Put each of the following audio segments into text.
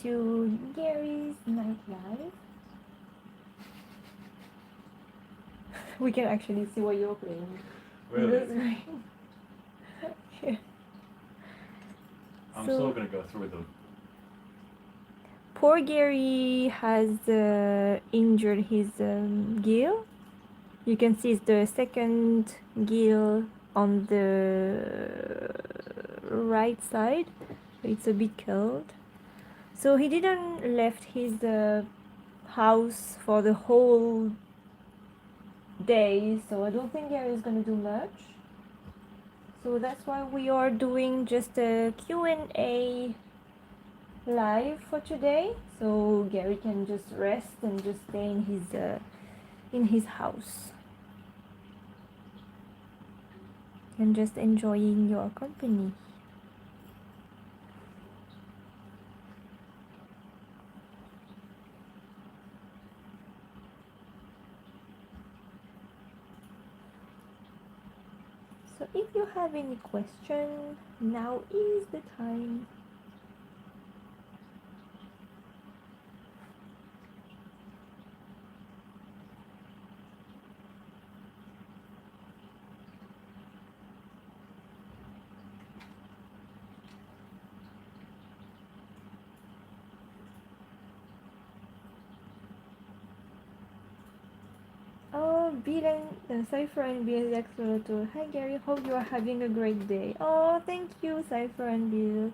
to Gary's nightlife. We can actually see what you're playing. Really? Yeah. I'm still gonna go through the. Poor Gary has injured his gill. You can see it's the second gill on the right side. It's a bit curled. So he didn't left his house for the whole day, so I don't think Gary is gonna do much. So that's why we are doing just a Q&A live for today. So Gary can just rest and just stay in his house and just enjoying your company. So if you have any question, now is the time. Oh, Bill and Cypher and Bill Axolotl. Hi Gary, hope you are having a great day. Oh, thank you, Cypher and Bill.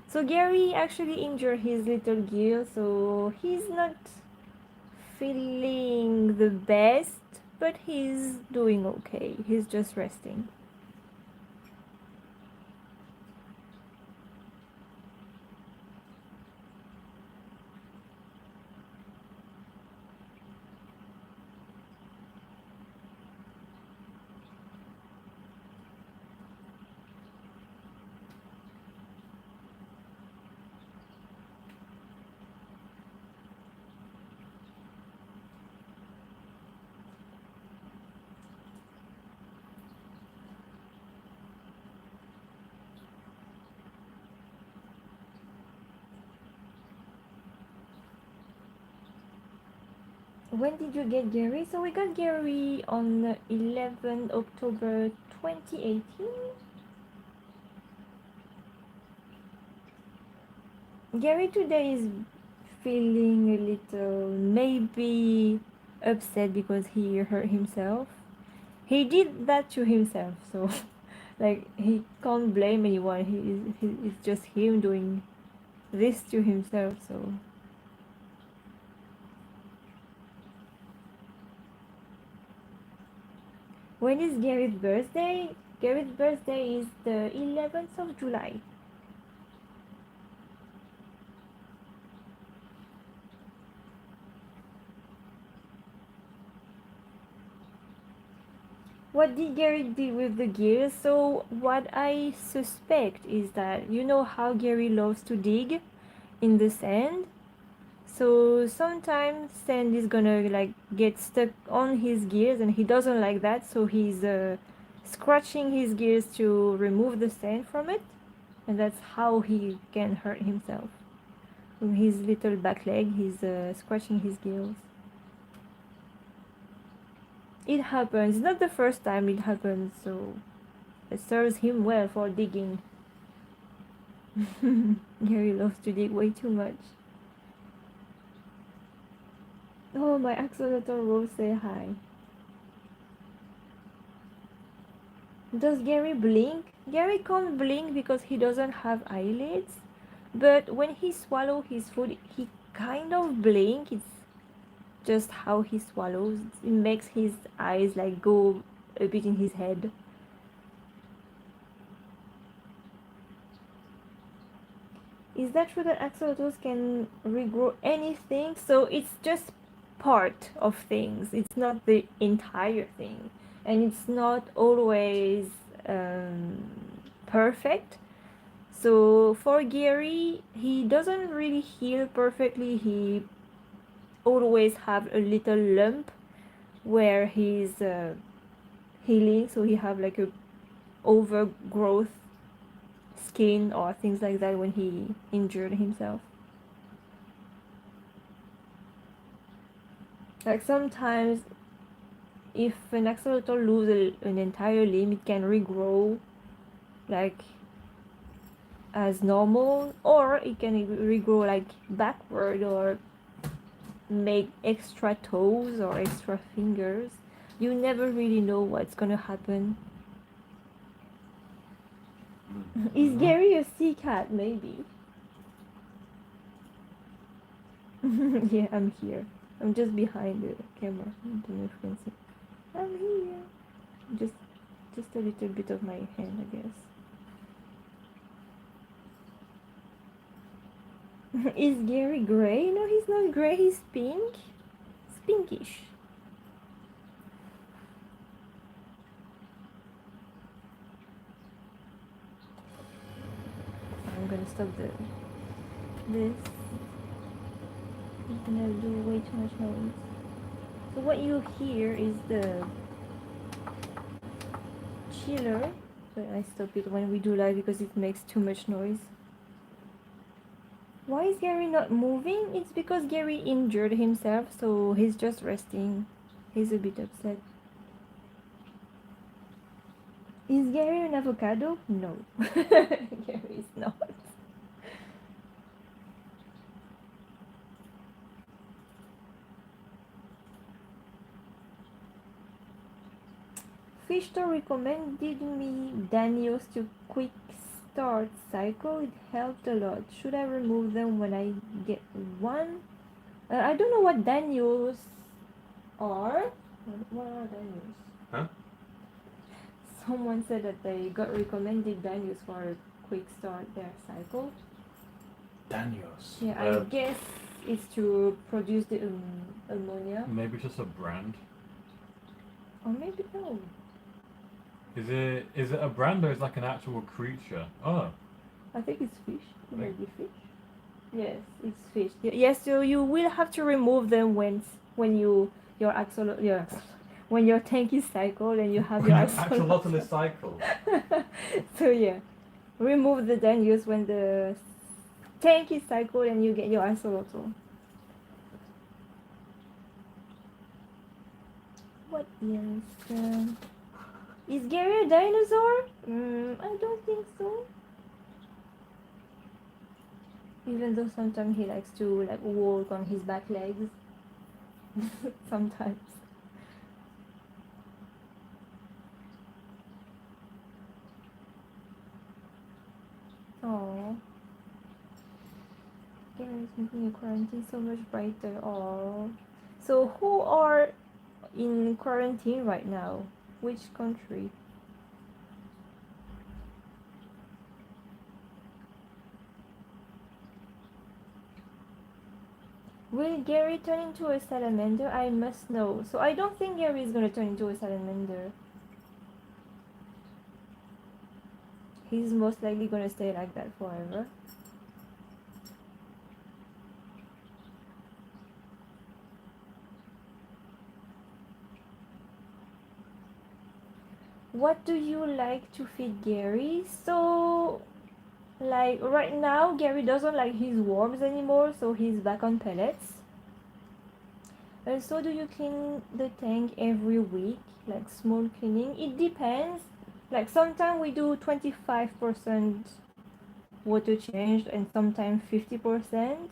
So Gary actually injured his little gill, so he's not feeling the best, but he's doing okay. He's just resting. When did you get Gary? So we got Gary on 11 October 2018. Gary today is feeling a little maybe upset because he hurt himself. He did that to himself, so like he can't blame anyone. It's just him doing this to himself. So when is Gary's birthday? Gary's birthday is the 11th of July. What did Gary do with the gears? So what I suspect is that you know how Gary loves to dig in the sand. So sometimes sand is gonna like get stuck on his gears and he doesn't like that, so he's scratching his gears to remove the sand from it, and that's how he can hurt himself. With his little back leg, he's scratching his gears. It happens. It's not the first time it happens, so it serves him well for digging. Gary loves to dig way too much. Oh, my Axolotl Rose say hi. Does Gary blink? Gary can't blink because he doesn't have eyelids. But when he swallows his food, he kind of blink. It's just how he swallows. It makes his eyes like go a bit in his head. Is that true that axolotls can regrow anything? So it's just part of things. It's not the entire thing, and it's not always perfect. So for Gary, he doesn't really heal perfectly. He always have a little lump where he's healing. So he have like a overgrowth skin or things like that when he injured himself. Like sometimes if an axolotl loses an entire limb, it can regrow like as normal, or it can regrow like backward or make extra toes or extra fingers. You never really know what's gonna happen. Is Mm-hmm. Gary a sea cat? Maybe. Yeah, I'm here. I'm just behind the camera. I don't know if you can see. I'm here. Just, just a little bit of my hand, I guess. Is Gary gray? No, he's not gray. He's pink. It's pinkish. I'm gonna stop this. It's gonna do way too much noise. So what you hear is the chiller. So I stop it when we do live because it makes too much noise. Why is Gary not moving? It's because Gary injured himself, so he's just resting. He's a bit upset. Is Gary an avocado? No. Gary is not. Fish store recommended me Daniels to quick start cycle. It helped a lot. Should I remove them when I get one? I don't know what Daniels are. What are Daniels? Huh? Someone said that they got recommended Daniels for a quick start their cycle. Daniels. Yeah, I guess it's to produce the ammonia. Maybe just a brand. Or maybe no. Is it a brand or is it like an actual creature? Oh. I think it's fish. It might be fish. Yes, it's fish. Yes, so you will have to remove them when your axolotl when your tank is cycled and you have your axolotl is cycled. So yeah, remove the Danius when the tank is cycled and you get your axolotl. What else? Is Gary a dinosaur? I don't think so. Even though sometimes he likes to like walk on his back legs. Sometimes. Oh, Gary is making your quarantine so much brighter. Oh, so who are in quarantine right now? Which country? Will Gary turn into a salamander? I must know. So I don't think Gary is gonna turn into a salamander. He's most likely gonna stay like that forever. What do you like to feed Gary? So, like right now, Gary doesn't like his worms anymore, so he's back on pellets. And so, do you clean the tank every week, like small cleaning? It depends. Like sometimes we do 25% water change and sometimes 50%.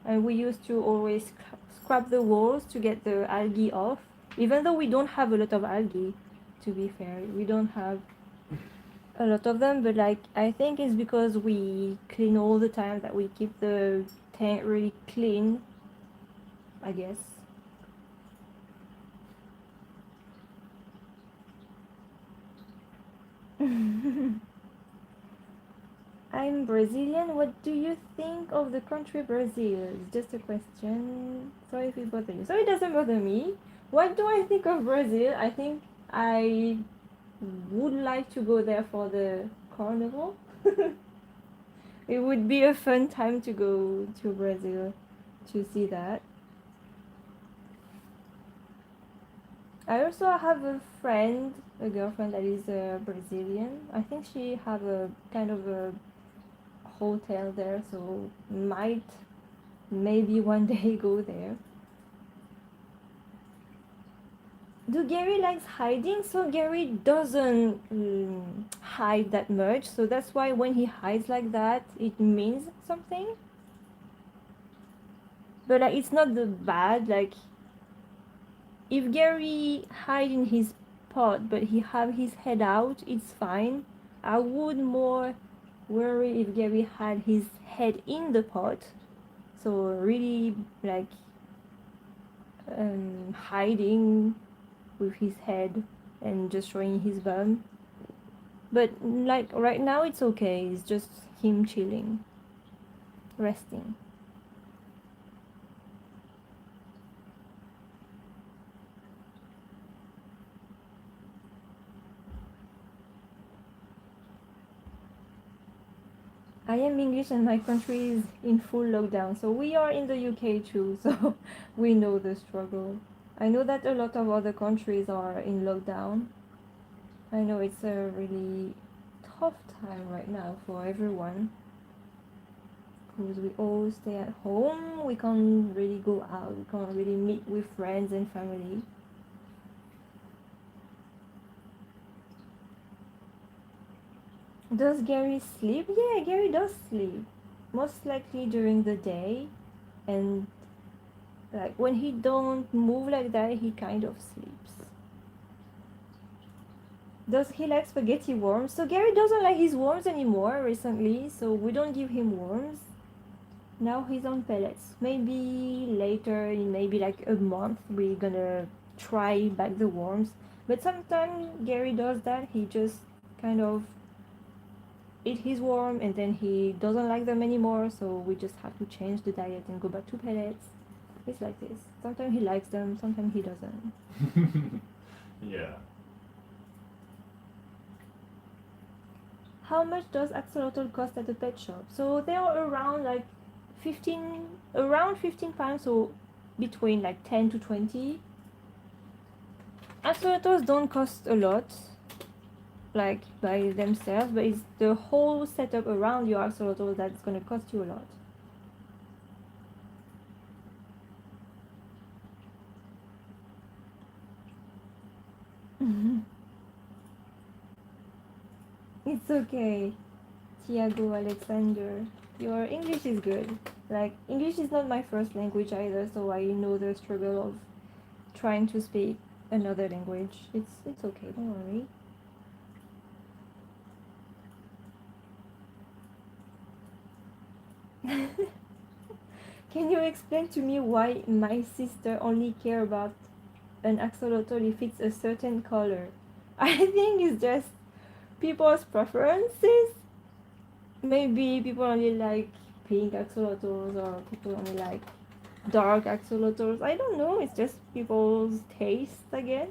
And we used to always scrub the walls to get the algae off. Even though we don't have a lot of algae, to be fair, we don't have a lot of them, but like I think it's because we clean all the time that we keep the tank really clean, I guess. I'm Brazilian. What do you think of the country Brazil? It's just a question. Sorry if it bothers you. So it doesn't bother me. What do I think of Brazil? I think I would like to go there for the carnival. It would be a fun time to go to Brazil to see that. I also have a friend, a girlfriend that is Brazilian. I think she have a kind of a hotel there, so might maybe one day go there. Do Gary likes hiding? So Gary doesn't hide that much. So that's why when he hides like that, it means something. But like, it's not the bad. Like if Gary hide in his pot, but he have his head out, it's fine. I would more worry if Gary had his head in the pot. So really like hiding with his head and just showing his bum. But like right now it's okay. It's just him chilling, resting. I am English and my country is in full lockdown. So we are in the UK too. So we know the struggle. I know that a lot of other countries are in lockdown. I know it's a really tough time right now for everyone because we all stay at home. We can't really go out. We can't really meet with friends and family. Does Gary sleep? Yeah, Gary does sleep. Most likely during the day, and like when he don't move like that, he kind of sleeps. Does he like spaghetti worms? So Gary doesn't like his worms anymore recently, so we don't give him worms. Now he's on pellets. Maybe later, in maybe like a month, we're gonna try back the worms. But sometimes Gary does that. He just kind of eat his worm and then he doesn't like them anymore, so we just have to change the diet and go back to pellets. It's like this. Sometimes he likes them, sometimes he doesn't. Yeah. How much does axolotl cost at the pet shop? So they are around like 15 pounds, so between like 10 to 20. Axolotls don't cost a lot, like by themselves, but it's the whole setup around your axolotl that's gonna cost you a lot. It's okay, Tiago Alexander. Your English is good. Like, English is not my first language either, so I know the struggle of trying to speak another language. It's okay, don't worry. Can you explain to me why my sister only care about an axolotl if it's a certain color? I think it's just people's preferences. Maybe people only like pink axolotls or people only like dark axolotls. I don't know, it's just people's taste, I guess.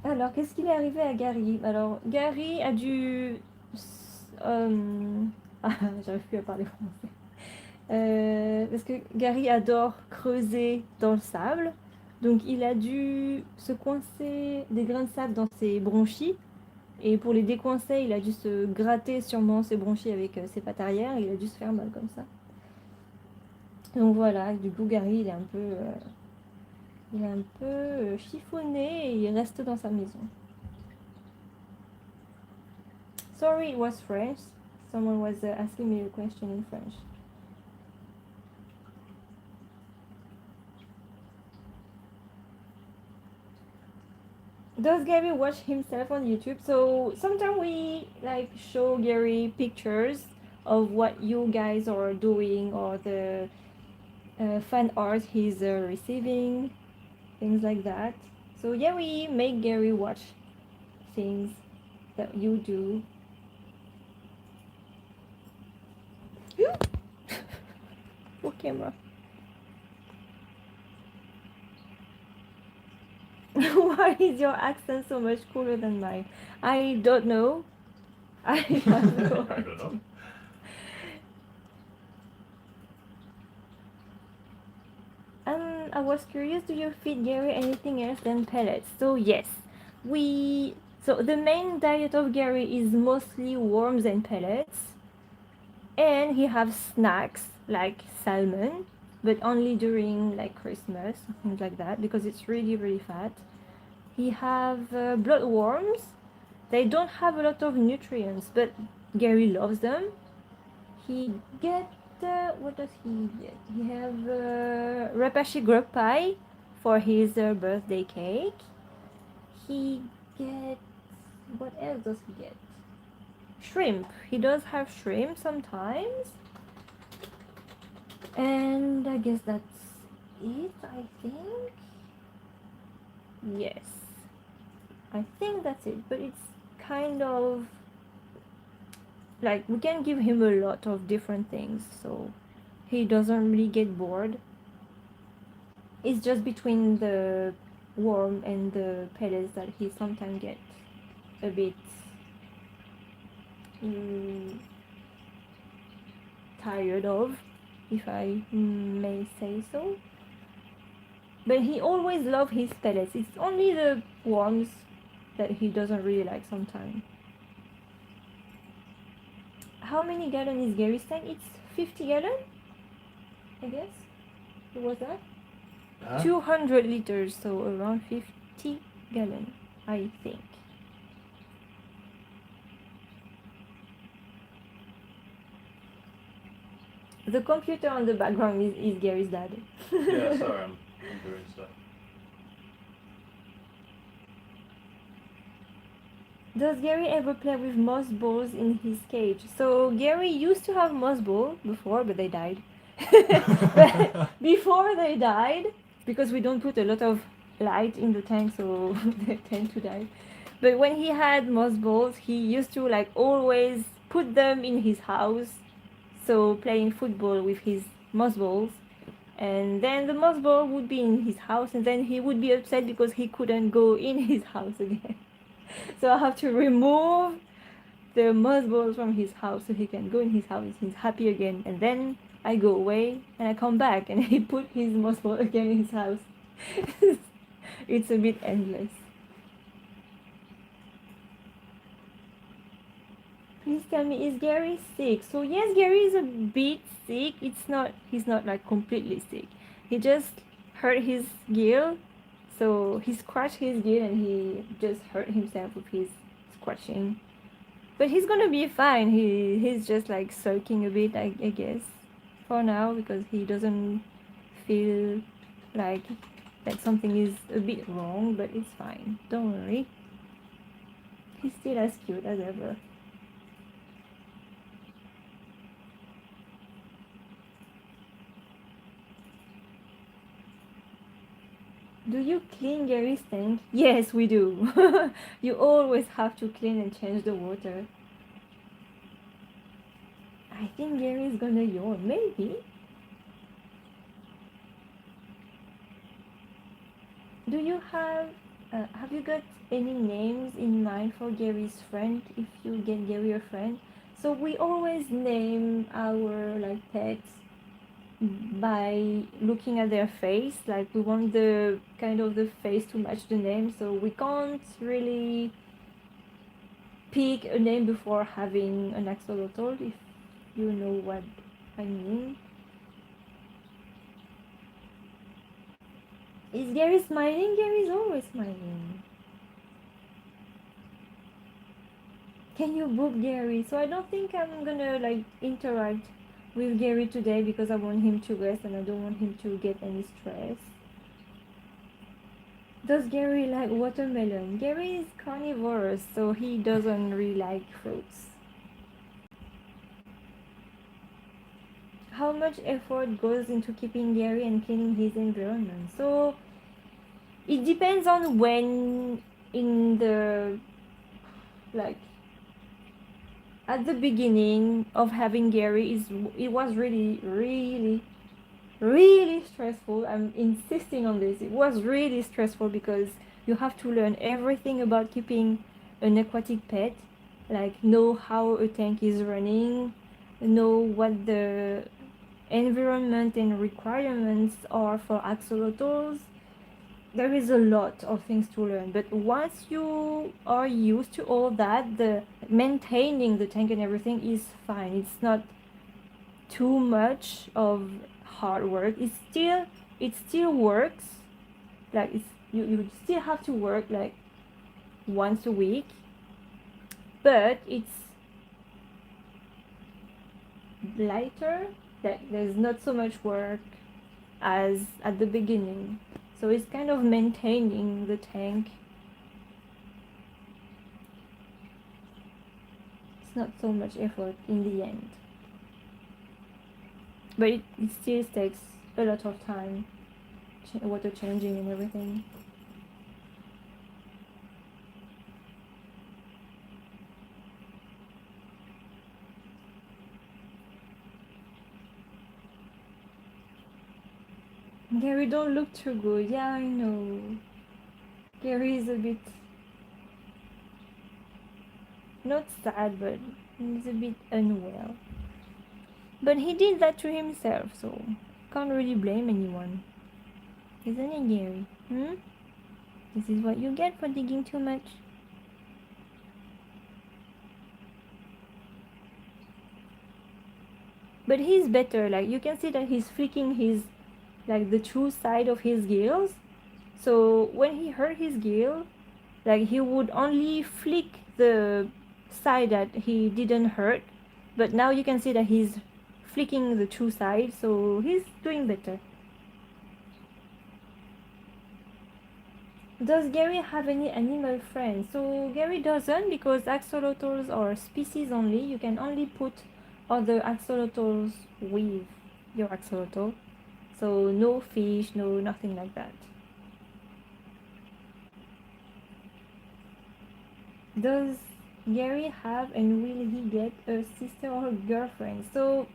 Alors, qu'est-ce qu'il est arrivé à Gary? Alors, Gary a dû... Ah, j'arrive plus à parler français. Parce que Gary adore creuser dans le sable. Donc, il a dû se coincer des grains de sable dans ses bronchies. Et pour les décoincer, il a dû se gratter sûrement ses bronchies avec ses pattes arrière. Il a dû se faire mal comme ça. Donc voilà, du coup, Gary, il est un peu chiffonné et il reste dans sa maison. Sorry, it was French. Someone was asking me a question in French. Does Gary watch himself on YouTube? So sometimes we like show Gary pictures of what you guys are doing or the fan art he's receiving, things like that. So yeah, we make Gary watch things that you do. Poor camera. Why is your accent so much cooler than mine? I don't know. I have no I don't know. I was curious, do you feed Gary anything else than pellets? So yes, so the main diet of Gary is mostly worms and pellets, and he has snacks like salmon. but only during like Christmas, things like that, because it's really, really fat. He have bloodworms. They don't have a lot of nutrients, but Gary loves them. He get what does he get? He have Repashi grub pie for his birthday cake. He gets what else does he get? Shrimp. He does have shrimp sometimes. And I guess that's it, I think. Yes. I think that's it, but it's kind of like we can give him a lot of different things, so he doesn't really get bored. It's just between the worm and the pellets that he sometimes gets a bit mm, tired of, if I may say so. But he always loves his pellets. It's only the worms that he doesn't really like sometimes. How many gallon is Gary's tank? It's 50 gallon, I guess. What was that? 200 liters, so around 50 gallon, I think. The computer on the background is Gary's dad. Yeah, sorry, I'm doing stuff. Does Gary ever play with moss balls in his cage? So Gary used to have moss balls before, but they died. But before they died, because we don't put a lot of light in the tank, so they tend to die. But when he had moss balls, he used to like always put them in his house, so playing football with his moss balls. And then the moss ball would be in his house, and then he would be upset because he couldn't go in his house again. So I have to remove the moss balls from his house so he can go in his house. He's happy again, and then I go away and I come back and he put his moss ball again in his house. It's a bit endless. Please tell me, is Gary sick? So yes, Gary is a bit sick. He's not like completely sick. He just hurt his gill. So he scratched his gill and he just hurt himself with his scratching. But he's gonna be fine. He's just like sulking a bit, I guess, for now, because he doesn't feel like something is a bit wrong, but it's fine. Don't worry. He's still as cute as ever. Do you clean Gary's tank? Yes, we do. You always have to clean and change the water. I think Gary's gonna yawn. Maybe. Do you have you got any names in mind for Gary's friend if you get Gary a friend? So we always name our like pets by looking at their face. Like we want the kind of the face to match the name, so we can't really pick a name before having an axolotl, if you know what I mean. Is Gary smiling? Gary's always smiling. Can you book Gary? So I don't think I'm gonna like interact with Gary today because I want him to rest and I don't want him to get any stress. Does Gary like watermelon? Gary is carnivorous, so he doesn't really like fruits. How much effort goes into keeping Gary and cleaning his environment? So it depends on when in the like at the beginning of having Gary it was really stressful. I'm insisting on this. It was really stressful because you have to learn everything about keeping an aquatic pet, like know how a tank is running, know what the environment and requirements are for axolotls. There is a lot of things to learn, but once you are used to all that, the maintaining the tank and everything is fine. It's not too much of hard work. It still works. Like you still have to work like once a week, but it's lighter. Like there's not so much work as at the beginning. So it's kind of maintaining the tank. It's not so much effort in the end. But it still takes a lot of time, water changing and everything. Gary, don't look too good. Yeah, I know. Gary is a bit, not sad, but he's a bit unwell. But he did that to himself, so can't really blame anyone. Isn't it, Gary? Hmm? This is what you get for digging too much. But he's better. Like, you can see that he's flicking his, like, the true side of his gills. So when he hurt his gill, like, he would only flick the side that he didn't hurt. But now you can see that he's flicking the true side, so he's doing better. Does Gary have any animal friends? So Gary doesn't, because axolotls are species only. You can only put other axolotls with your axolotl. So no fish, no nothing like that. Does Gary have and will he get a sister or a girlfriend? So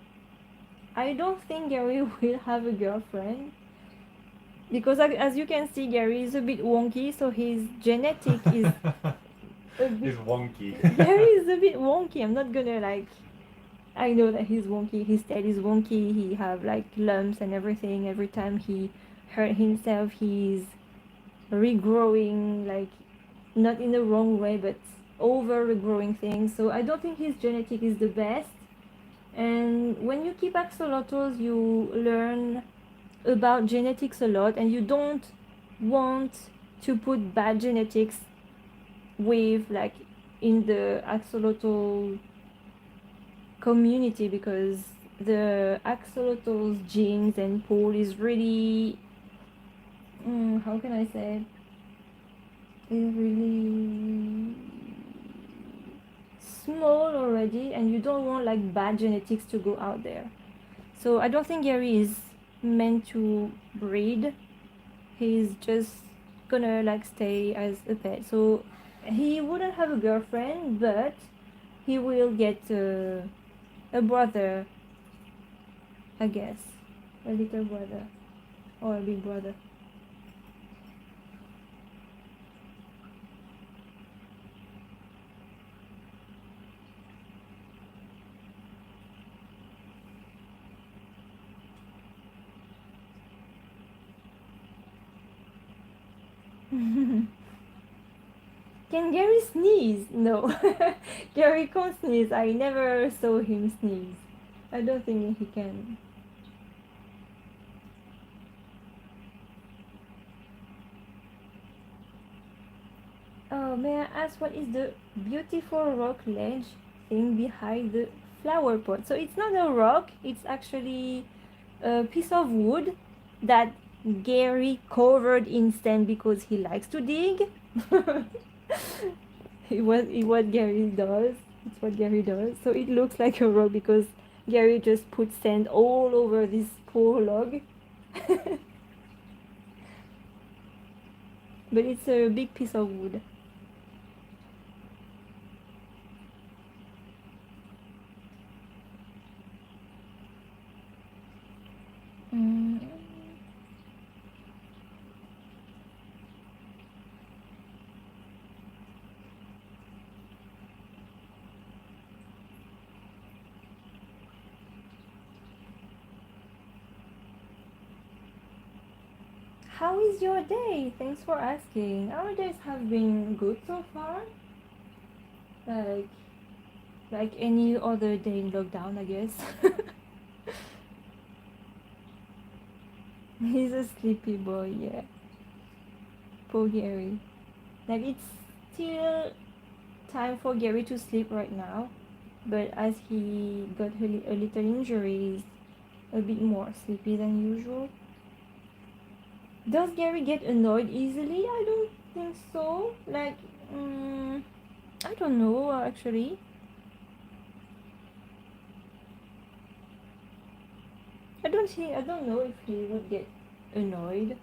I don't think Gary will have a girlfriend, because as you can see, Gary is a bit wonky, so his genetic is a bit... He's wonky. Gary is a bit wonky. I'm not gonna like... I know that he's wonky. His tail is wonky. He have like lumps and everything. Every time he hurt himself, he's regrowing, like not in the wrong way, but over regrowing things. So I don't think his genetic is the best. And when you keep axolotls, you learn about genetics a lot, and you don't want to put bad genetics with like in the axolotl community, because the axolotl's genes and pool is really how can I say it, is really small already, and you don't want like bad genetics to go out there. So I don't think Gary is meant to breed. He's just gonna like stay as a pet. So he wouldn't have a girlfriend, but he will get a brother, I guess, a little brother or a big brother. Can Gary sneeze? No. Gary can't sneeze. I never saw him sneeze. I don't think he can. Oh, may I ask what is the beautiful rock ledge thing behind the flower pot? So it's not a rock, it's actually a piece of wood that Gary covered in sand because he likes to dig. What Gary does. It's what Gary does. So it looks like a rock because Gary just put sand all over this poor log. But it's a big piece of wood. How is your day? Thanks for asking. Our days have been good so far. Like any other day in lockdown, I guess. He's a sleepy boy, yeah. Poor Gary. Like it's still time for Gary to sleep right now, but as he got a little injury, he's a bit more sleepy than usual. Does Gary get annoyed easily? I don't think so. Like, I don't know actually. I don't know if he would get annoyed.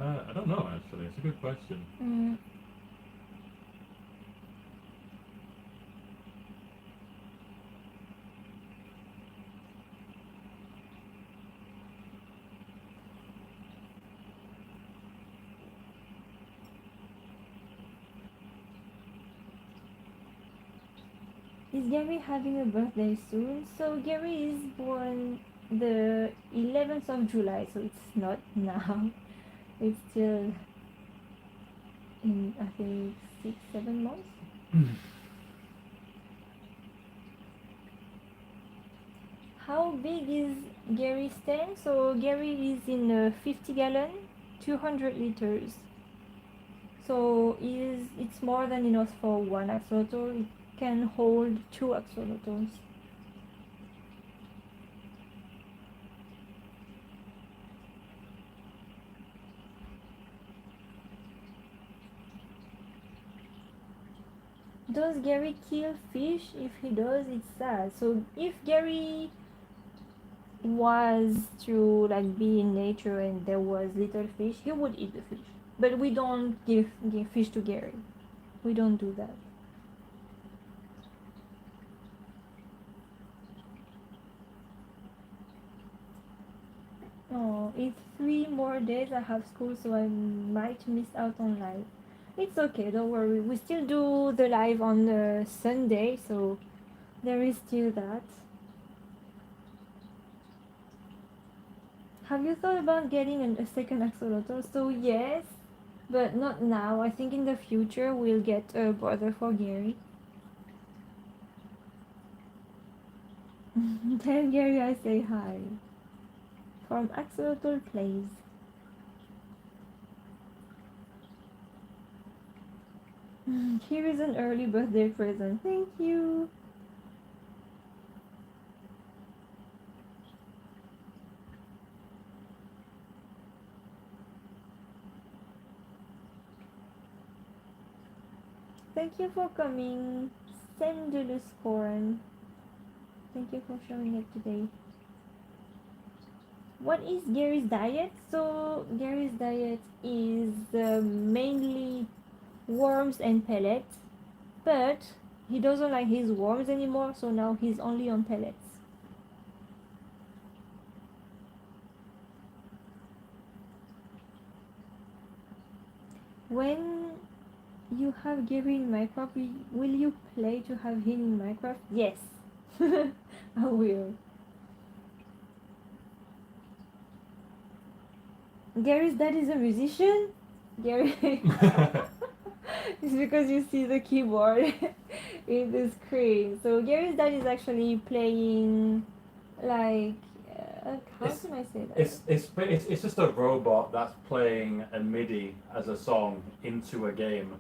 I don't know actually. It's a good question. Mm. Is Gary having a birthday soon? So Gary is born the 11th of July, so it's not now. It's still in, I think, 6, 7 months. How big is Gary's tank? So Gary is in a 50 gallon, 200 liters. So it's more than enough for one axolotl. It can hold two axolotls. Does Gary kill fish? If he does, it's sad. So if Gary was to like be in nature and there was little fish, he would eat the fish. But we don't give fish to Gary. We don't do that. Oh, it's 3 more days I have school, so I might miss out on live. It's okay, don't worry. We still do the live on Sunday, so there is still that. Have you thought about getting a second axolotl? So yes, but not now. I think in the future we'll get a brother for Gary. Tell Gary I say hi. From Axolotl Plays. Here is an early birthday present. Thank you. Thank you for coming. Sendulus Corn. Thank you for showing it today. What is Gary's diet? So Gary's diet is mainly worms and pellets, but he doesn't like his worms anymore, so now he's only on pellets. When you have Gary in Minecraft, will you play to have him in Minecraft? Yes, I will. Gary's dad is a musician? Gary. It's because you see the keyboard in the screen. So Gary's dad is actually playing, like, how It's can I say that? it's just a robot that's playing a MIDI as a song into a game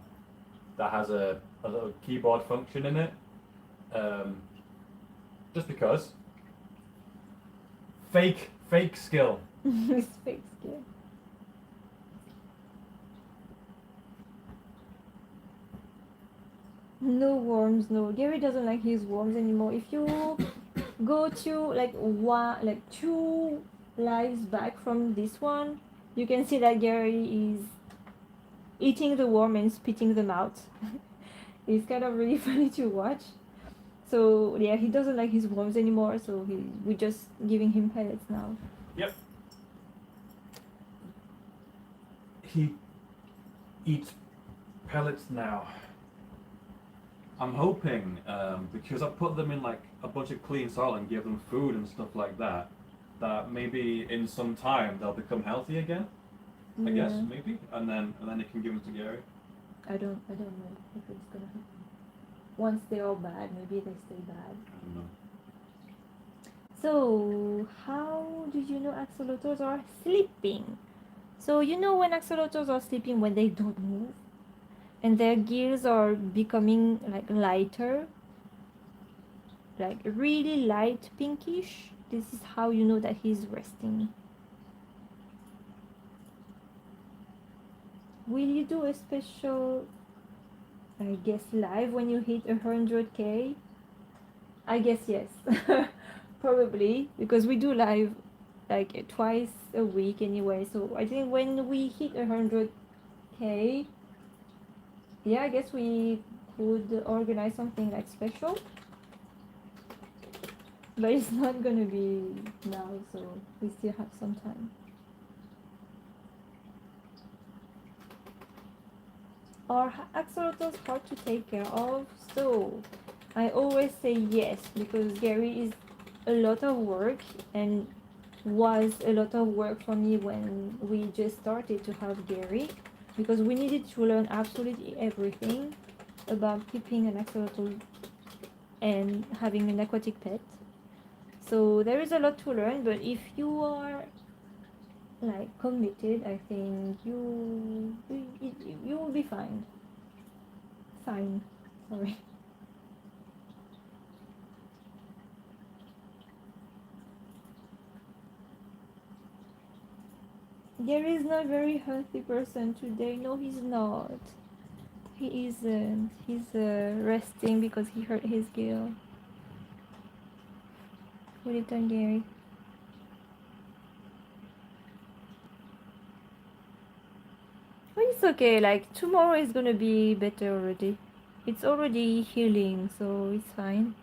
that has a little keyboard function in it. Um, just because fake skill. It's fake skill. No worms, no. Gary doesn't like his worms anymore. If you go to like 2 lives back from this one, you can see that Gary is eating the worm and spitting them out. It's kind of really funny to watch. So yeah, he doesn't like his worms anymore, so we're just giving him pellets now. Yep. He eats pellets now. I'm hoping, because I put them in like a bunch of clean soil and give them food and stuff like that, that maybe in some time they'll become healthy again. I guess Yeah. maybe, and then you can give them to Gary. I don't know if it's gonna happen. Once they're all bad, maybe they stay bad. I don't know. So, how do you know axolotls are sleeping? So, you know when axolotls are sleeping when they don't move and their gills are becoming like lighter, like really light pinkish. This is how you know that he's resting. Will you do a special, I guess, live when you hit 100K? I guess yes. Probably, because we do live like twice a week anyway. So I think when we hit 100K, yeah, I guess we could organize something like special. But it's not gonna be now, so we still have some time. Are axolotls hard to take care of? So I always say yes because Gary is a lot of work and was a lot of work for me when we just started to have Gary because we needed to learn absolutely everything about keeping an axolotl and having an aquatic pet. So there is a lot to learn, but if you are like committed, I think you will be fine. Fine. Sorry. Gary is not very healthy person today. No, he's not. He isn't. He's resting because he hurt his gill. Put it on Gary. But it's okay. Like tomorrow is gonna be better already. It's already healing, so it's fine.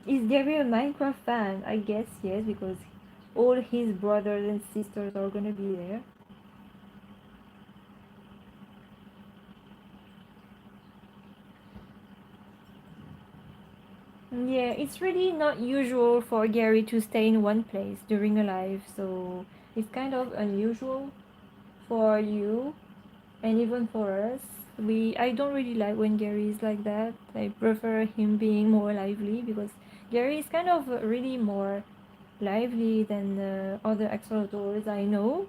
Is Gary a Minecraft fan? I guess yes, because all his brothers and sisters are gonna be there. Yeah, it's really not usual for Gary to stay in one place during a live, so it's kind of unusual for you and even for us. I don't really like when Gary is like that. I prefer him being more lively because Gary is kind of really more lively than the other axolotls I know.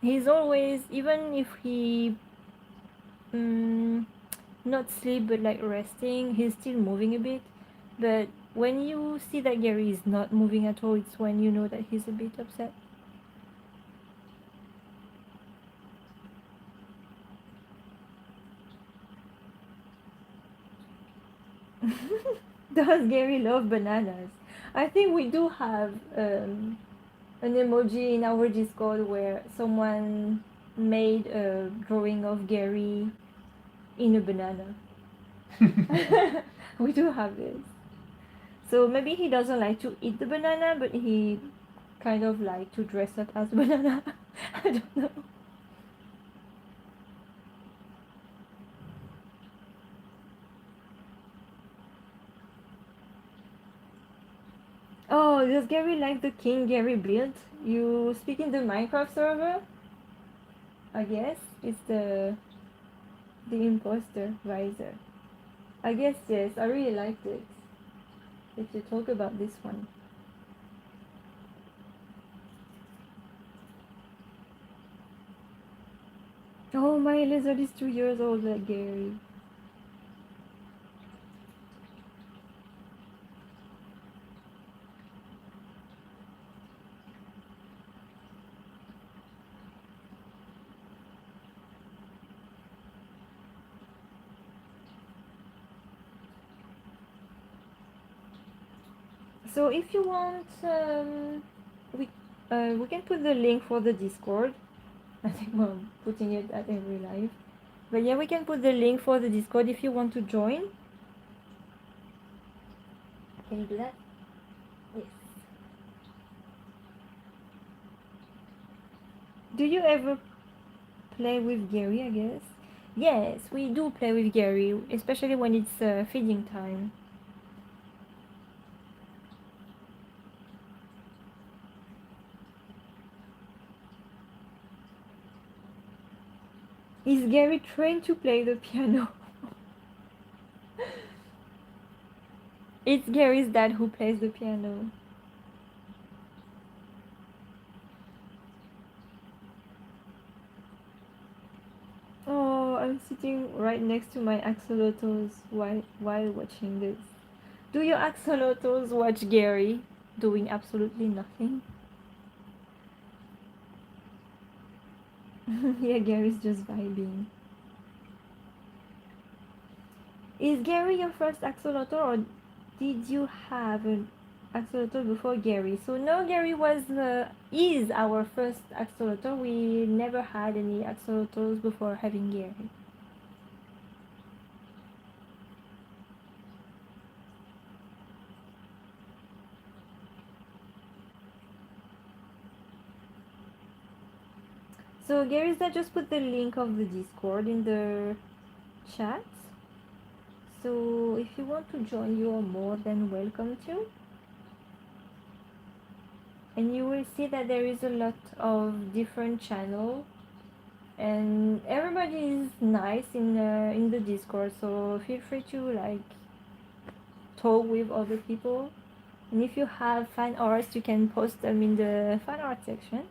He's always, even if he mm, not sleep but like resting, he's still moving a bit. But when you see that Gary is not moving at all, it's when you know that he's a bit upset. Does Gary love bananas? I think we do have an emoji in our Discord where someone made a drawing of Gary in a banana. We do have this. So maybe he doesn't like to eat the banana, but he kind of like to dress up as banana. I don't know. Oh, does Gary like the King Gary build? You speak in the Minecraft server? I guess it's the imposter riser. I guess yes. I really liked it. If you talk about this one. Oh, my lizard is 2 years old, like Gary. So if you want, we can put the link for the Discord. I think we're putting it at every live. But yeah, we can put the link for the Discord if you want to join. Can you do that? Yes. Do you ever play with Gary, I guess? Yes, we do play with Gary, especially when it's feeding time. Is Gary trained to play the piano? It's Gary's dad who plays the piano. Oh, I'm sitting right next to my axolotls while watching this. Do your axolotls watch Gary doing absolutely nothing? Yeah, Gary's just vibing. Is Gary your first axolotl, or did you have an axolotl before Gary? So no, Gary was is our first axolotl. We never had any axolotls before having Gary. So Gary's dad just put the link of the Discord in the chat. So if you want to join, you are more than welcome to. And you will see that there is a lot of different channels, and everybody is nice in the Discord. So feel free to like talk with other people. And if you have fan arts, you can post them in the fan art section.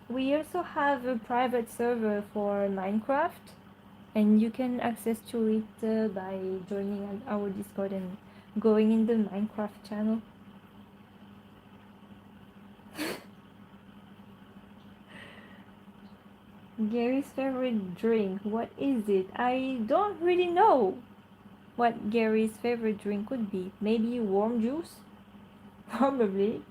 We also have a private server for Minecraft, and you can access to it by joining our Discord and going in the Minecraft channel. Gary's favorite drink, what is it? I don't really know what Gary's favorite drink could be. Maybe warm juice? Probably.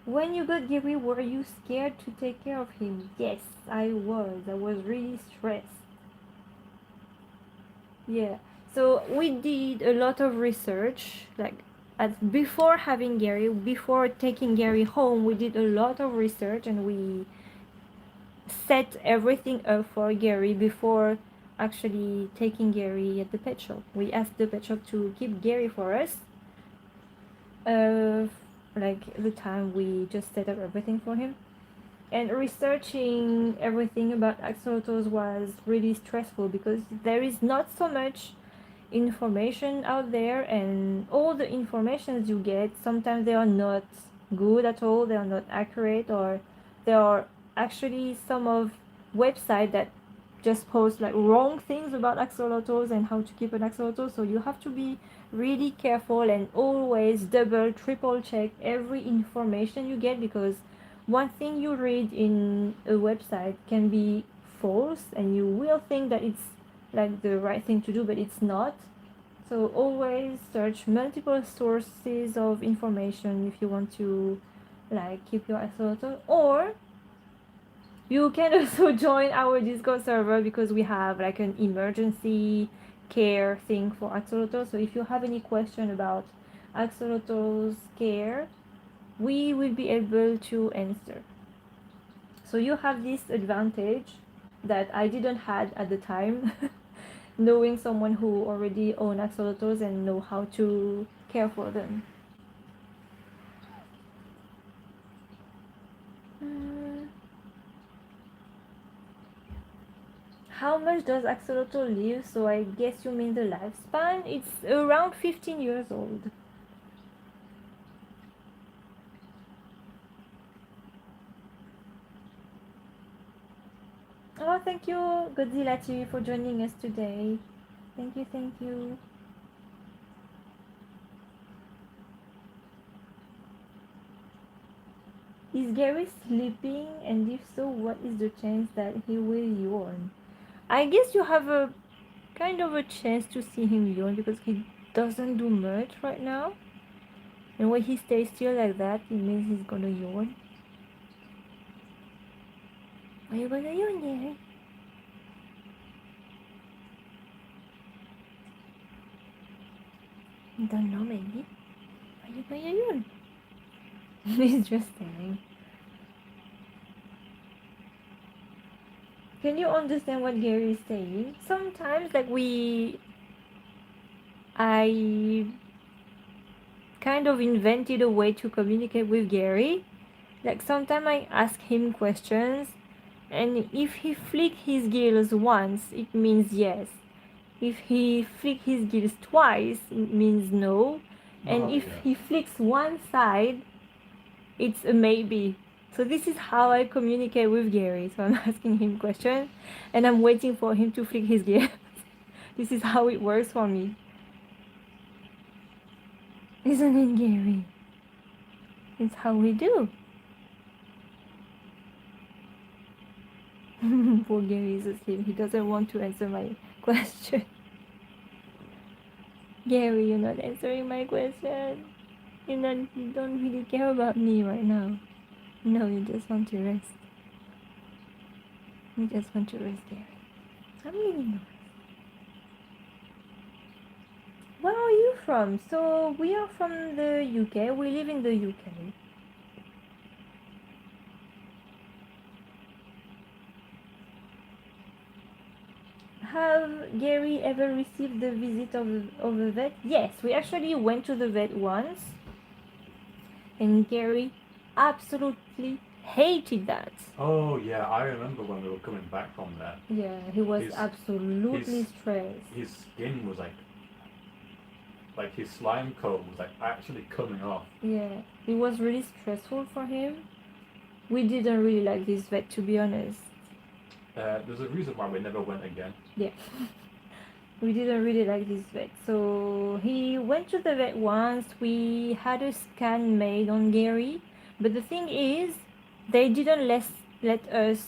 When you got Gary, were you scared to take care of him? Yes, I was. I was really stressed. Yeah. So we did a lot of research, like before having Gary, before taking Gary home, we did a lot of research, and we set everything up for Gary before actually taking Gary at the pet shop. We asked the pet shop to keep Gary for us. Like the time we just set up everything for him. And researching everything about axolotls was really stressful because there is not so much information out there, and all the informations you get sometimes they are not good at all, they are not accurate, or there are actually some of website that just post like wrong things about axolotls and how to keep an axolotl. So you have to be really careful and always double triple check every information you get, because one thing you read in a website can be false and you will think that it's like the right thing to do, but it's not. So always search multiple sources of information if you want to like keep your axolotl. Or you can also join our Discord server, because we have like an emergency care thing for axolotls. So if you have any question about axolotls care, we will be able to answer. So you have this advantage that I didn't had at the time, knowing someone who already own axolotls and know how to care for them. Mm, How much does axolotl live? So I guess you mean the lifespan? It's around 15 years old. Oh, thank you, Godzilla TV, for joining us today. Thank you, thank you. Is Gary sleeping? And if so, what is the chance that he will yawn? I guess you have a kind of a chance to see him yawn because he doesn't do much right now. And when he stays still like that, it means he's gonna yawn. Are you gonna yawn, Gary? Don't know, maybe. Are you gonna yawn? He's just staring. Can you understand what Gary is saying? Sometimes, like I kind of invented a way to communicate with Gary. Like sometimes I ask him questions And if he flick his gills once, it means yes. If he flick his gills twice, it means no. And Oh if yeah. he flicks one side, it's a maybe. So this is how I communicate with Gary. So I'm asking him questions and I'm waiting for him to flick his gills. This is how it works for me. Isn't it, Gary? It's how we do. Poor Gary is asleep. He doesn't want to answer my question. Gary, you're not answering my question. You don't really care about me right now. No, you just want to rest. You just want to rest, Gary. I'm really not. Where are you from? So we are from the UK. We live in the UK. Have Gary ever received the visit of a vet? Yes, we actually went to the vet once, and Gary absolutely hated that. Oh yeah, I remember when we were coming back from that. Yeah, he was His absolutely his stressed. his skin was like his slime coat was like actually coming off. Yeah, it was really stressful for him. We didn't really like this vet, to be honest. There's a reason why we never went again. Yeah. We didn't really like this vet. So he went to the vet once. We had a scan made on Gary, but the thing is, they didn't let us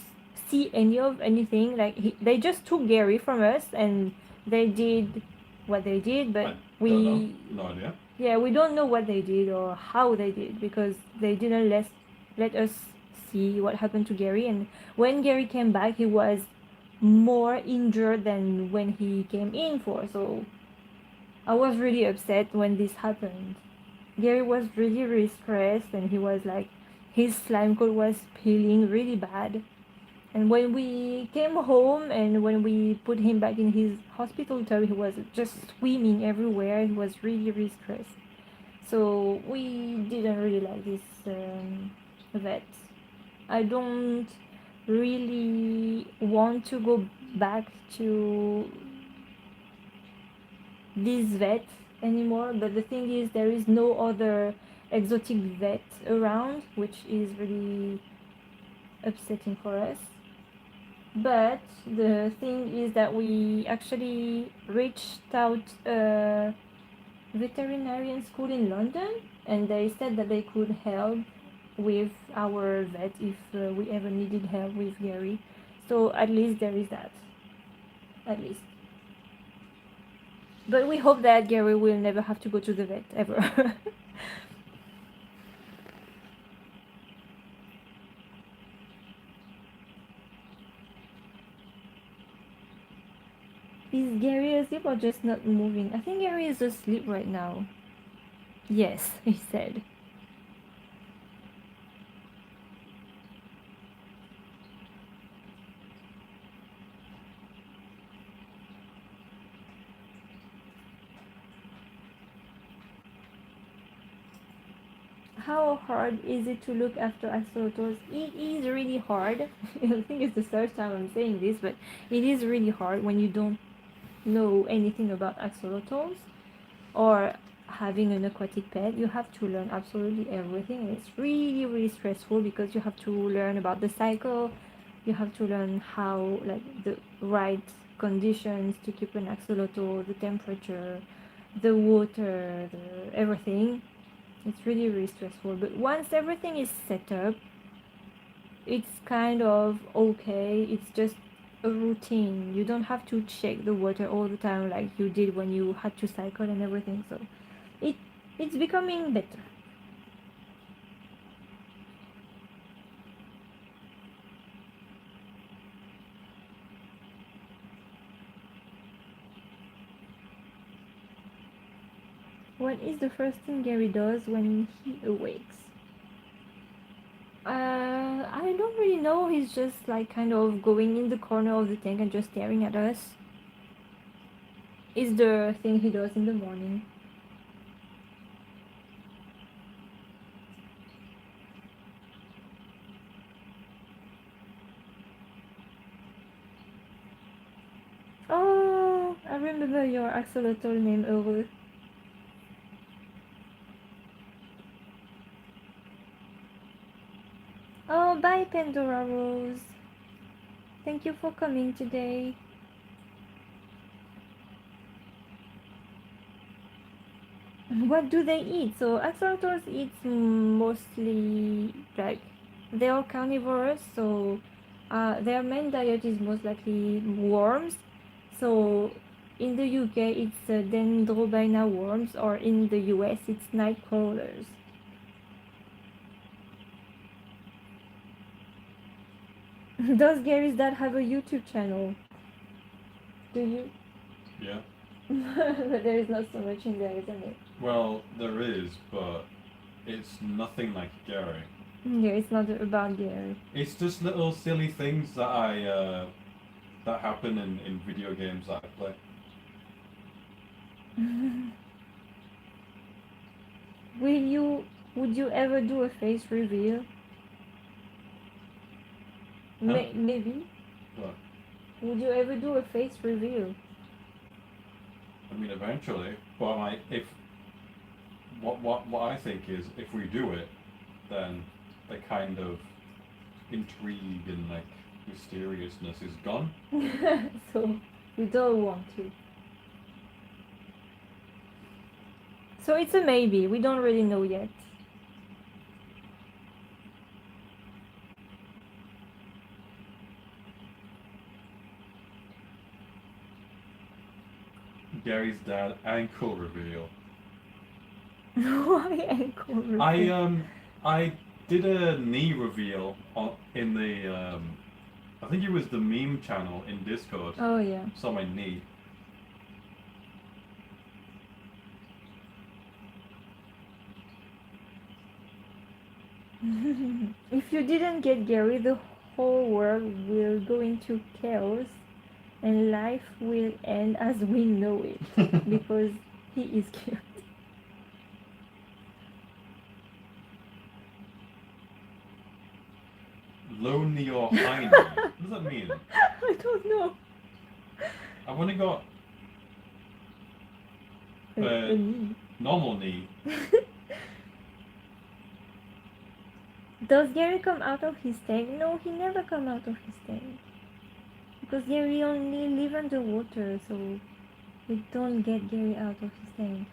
see any of anything. Like they just took Gary from us and they did what they did, but I don't know. we No idea. yeah, we don't know what they did or how they did because they didn't let us see what happened to Gary. And when Gary came back, he was more injured than when he came in for. So I was really upset when this happened. Gary was really stressed and he was like his slime coat was peeling really bad. And when we came home and when we put him back in his hospital tub, he was just swimming everywhere. He was really stressed. So we didn't really like this vet. I don't really want to go back to this vet anymore, but the thing is there is no other exotic vet around, which is really upsetting for us. But the thing is that we actually reached out a veterinarian school in London and they said that they could help with our vet if we ever needed help with Gary. So at least there is that. At least. But we hope that Gary will never have to go to the vet ever. Is Gary asleep or just not moving? I think Gary is asleep right now. Yes, he said. How hard is it to look after axolotls? It is really hard. I think it's the third time I'm saying this, but it is really hard when you don't know anything about axolotls or having an aquatic pet. You have to learn absolutely everything. It's really stressful because you have to learn about the cycle. You have to learn how like the right conditions to keep an axolotl, the temperature, the water, the everything. It's really stressful. But once everything is set up, it's kind of okay. It's just a routine. You don't have to check the water all the time like you did when you had to cycle and everything. So it it's becoming better. What is the first thing Gary does when he awakes? I don't really know. He's just like kind of going in the corner of the tank and just staring at us. Is the thing he does in the morning. remember your axolotl name, Heureux. Oh, bye, Pandora Rose. Thank you for coming today. What do they eat? So axolotls eat mostly like they are carnivorous. So their main diet is most likely worms. So in the UK it's Dendrobina worms, or in the US it's night crawlers. Does Gary's dad have a YouTube channel? Do you? Yeah. But there is not so much in there, isn't it? Well, there is, but it's nothing like Gary. Yeah, it's not about Gary. It's just little silly things that that happen in video games that I play. Would you ever do a face reveal? Huh? Maybe. But Would you ever do a face reveal? I mean, eventually. But like, if what I think is, if we do it, then the kind of intrigue and like mysteriousness is gone. So we don't want to. So it's a maybe. We don't really know yet. Gary's dad ankle reveal. Why ankle reveal? I did a knee reveal in the I think it was the meme channel in Discord. Oh yeah. Saw my knee. If you didn't get Gary, the whole world will go into chaos and life will end as we know it because he is killed. Lonely or high knee? What does that mean? I don't know. I've only got A knee. normal knee. Does Gary come out of his tank? No, he never come out of his tank. Because Gary only live underwater, so we don't get Gary out of his tank.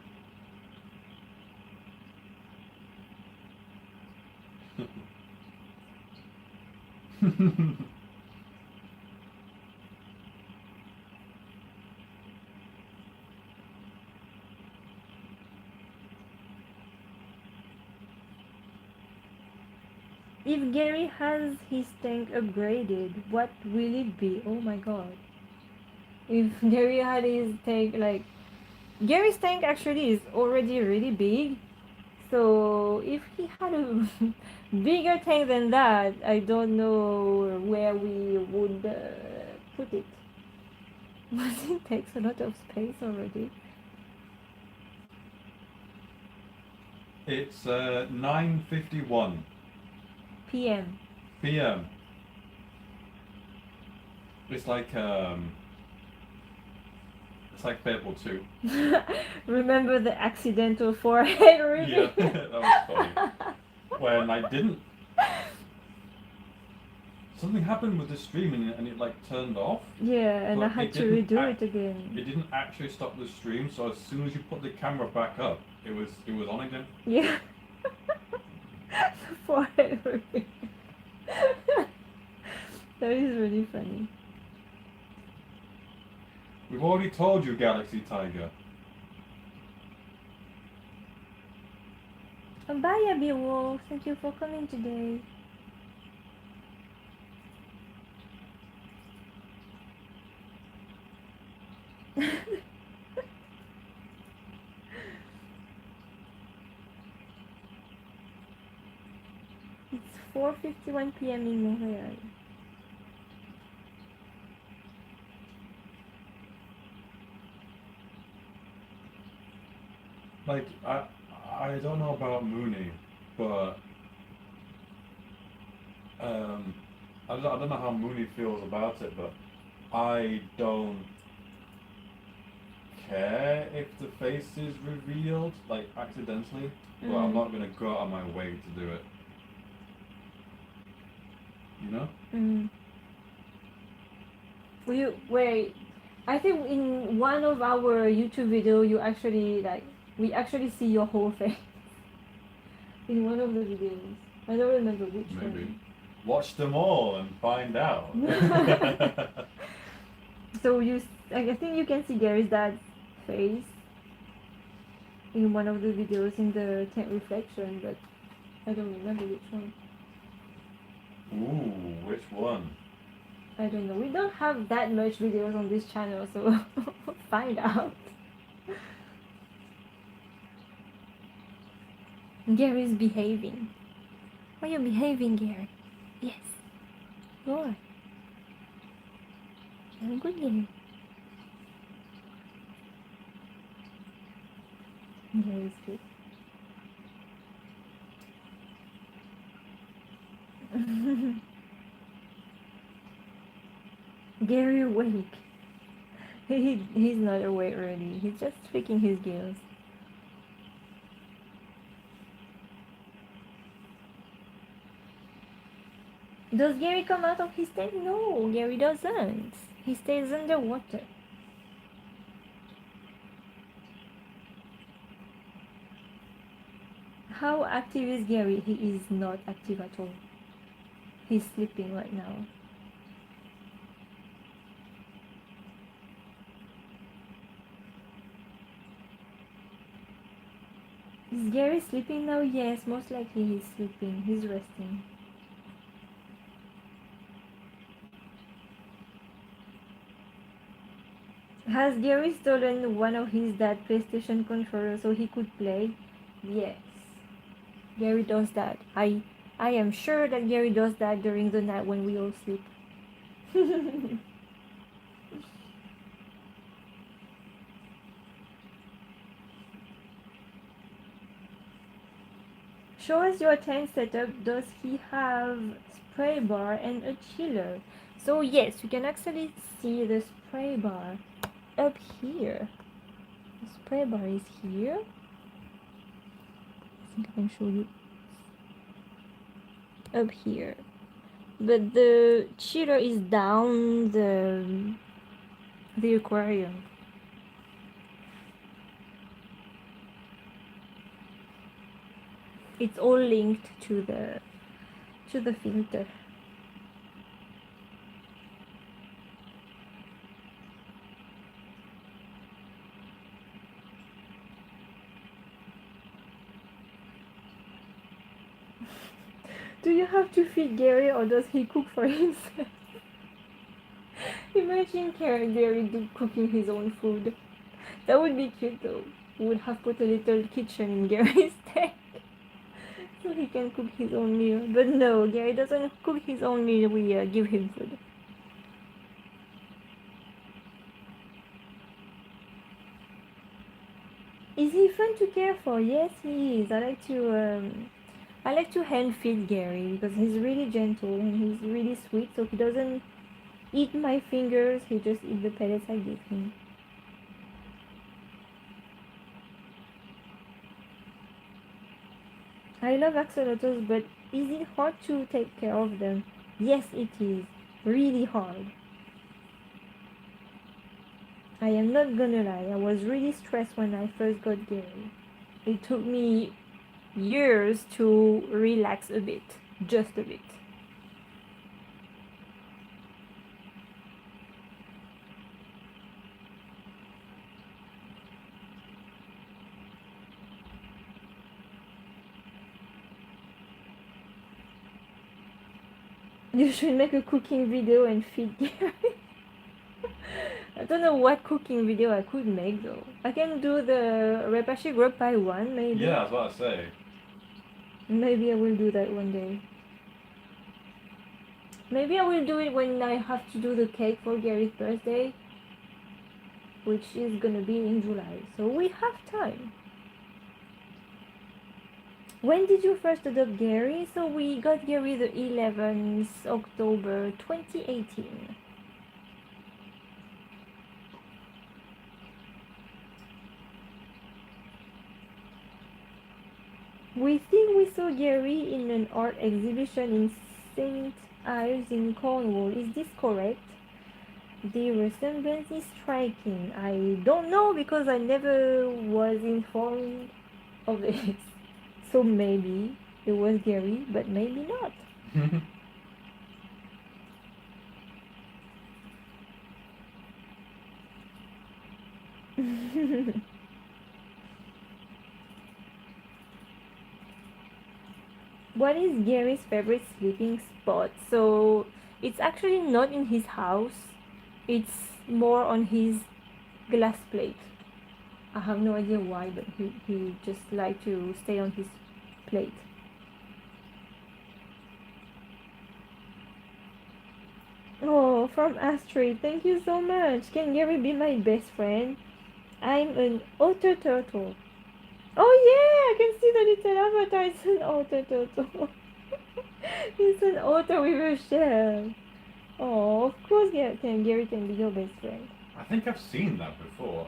If Gary has his tank upgraded, what will it be? Oh my god. If Gary had his tank, like... Gary's tank actually is already really big. So if he had a bigger tank than that, I don't know where we would put it. But it takes a lot of space already. It's 9:51 PM. p.m. It's like Fable 2. Remember the accidental forehead reveal? Yeah, that was funny. When I didn't. Something happened with the stream and it like turned off. Yeah, and I But had it to didn't redo act- it again. It didn't actually stop the stream, so as soon as you put the camera back up, it was on again. Yeah. The forehead reveal. That is really funny. We've already told you, Galaxy Tiger. Bye, Abby Wolf. Thank you for coming today. It's 4:51 PM in Montreal. Like, I don't know about Mooney, but I don't know how Mooney feels about it, but I don't care if the face is revealed, like accidentally, but I'm not gonna go out of my way to do it. You know? Wait, I think in one of our YouTube video you actually we actually see your whole face in one of the videos. I don't remember which Maybe. one. Watch them all and find out. So I think you can see Gary's dad's face in one of the videos in the tent reflection, but I don't remember which one. Ooh, which one? I don't know. We don't have that much videos on this channel, so find out. Gary's behaving. Why are you behaving, Gary? Yes. You are. Very good, Gary. Gary's good. Gary awake. He's not awake already. He's just tweaking his gills. Does Gary come out of his tank? No, Gary doesn't. He stays underwater. How active is Gary? He is not active at all. He's sleeping right now. Is Gary sleeping now? Yes, most likely he's sleeping. He's resting. Has Gary stolen one of his dad's PlayStation controllers so he could play? Yes. Gary does that. I am sure that Gary does that during the night when we all sleep. Show us your tank setup. Does he have spray bar and a chiller? So yes, you can actually see the spray bar up here. The spray bar is here. I think I can show you up here. But the chiller is down the aquarium. It's all linked to the filter. Do you have to feed Gary or does he cook for himself? Imagine Gary cooking his own food. That would be cute though. We would have put a little kitchen in Gary's tank so he can cook his own meal. But no, Gary doesn't cook his own meal. We give him food. Is he fun to care for? Yes, he is. I like to hand feed Gary because he's really gentle and he's really sweet. So he doesn't eat my fingers. He just eats the pellets I give him. I love axolotls, but is it hard to take care of them? Yes, it is. Really hard. I am not gonna lie, I was really stressed when I first got Gary. It took me years to relax a bit. Just a bit. You should make a cooking video and feed Gary. I don't know what cooking video I could make though. I can do the Repashi Group by one maybe. Yeah, I was about to say. Maybe I will do that one day. Maybe I will do it when I have to do the cake for Gary's birthday, which is gonna be in July. So we have time. When did you first adopt Gary? So we got Gary the 11th October 2018. We think we saw Gary in an art exhibition in St. Ives in Cornwall. Is this correct? The resemblance is striking. I don't know because I never was informed of this. So maybe it was Gary, but maybe not. What is Gary's favorite sleeping spot? So it's actually not in his house. It's more on his glass plate. I have no idea why, but he just like to stay on his plate. Oh, from Astrid, thank you so much. Can Gary be my best friend? I'm an otter turtle. Oh yeah, I can see the little avatar. It's an otter turtle. It's an otter with a shell. Oh, of course Gary can be your best friend. I think I've seen that before.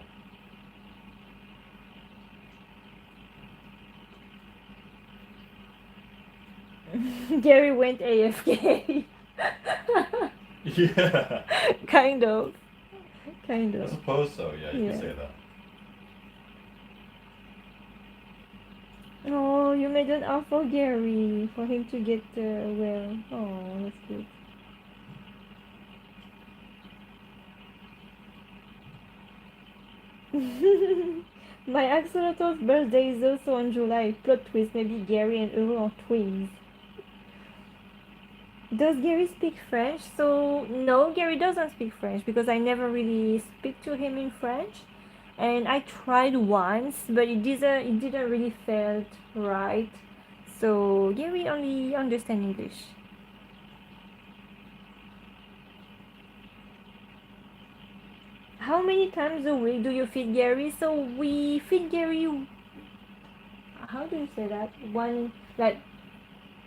Gary went AFK. Yeah. Kind of. Kind I of. suppose so, yeah, you Yeah. could say that. Oh, you made an offer for Gary for him to get well. Oh, that's good. My axolotl's birthday is also on July. Plot twist, maybe Gary and Euro are twins. Does Gary speak French? So no, Gary doesn't speak French because I never really speak to him in French. And I tried once, but it didn't really felt right. So Gary only understand English. How many times a week do you feed Gary? So we feed Gary. How do you say that?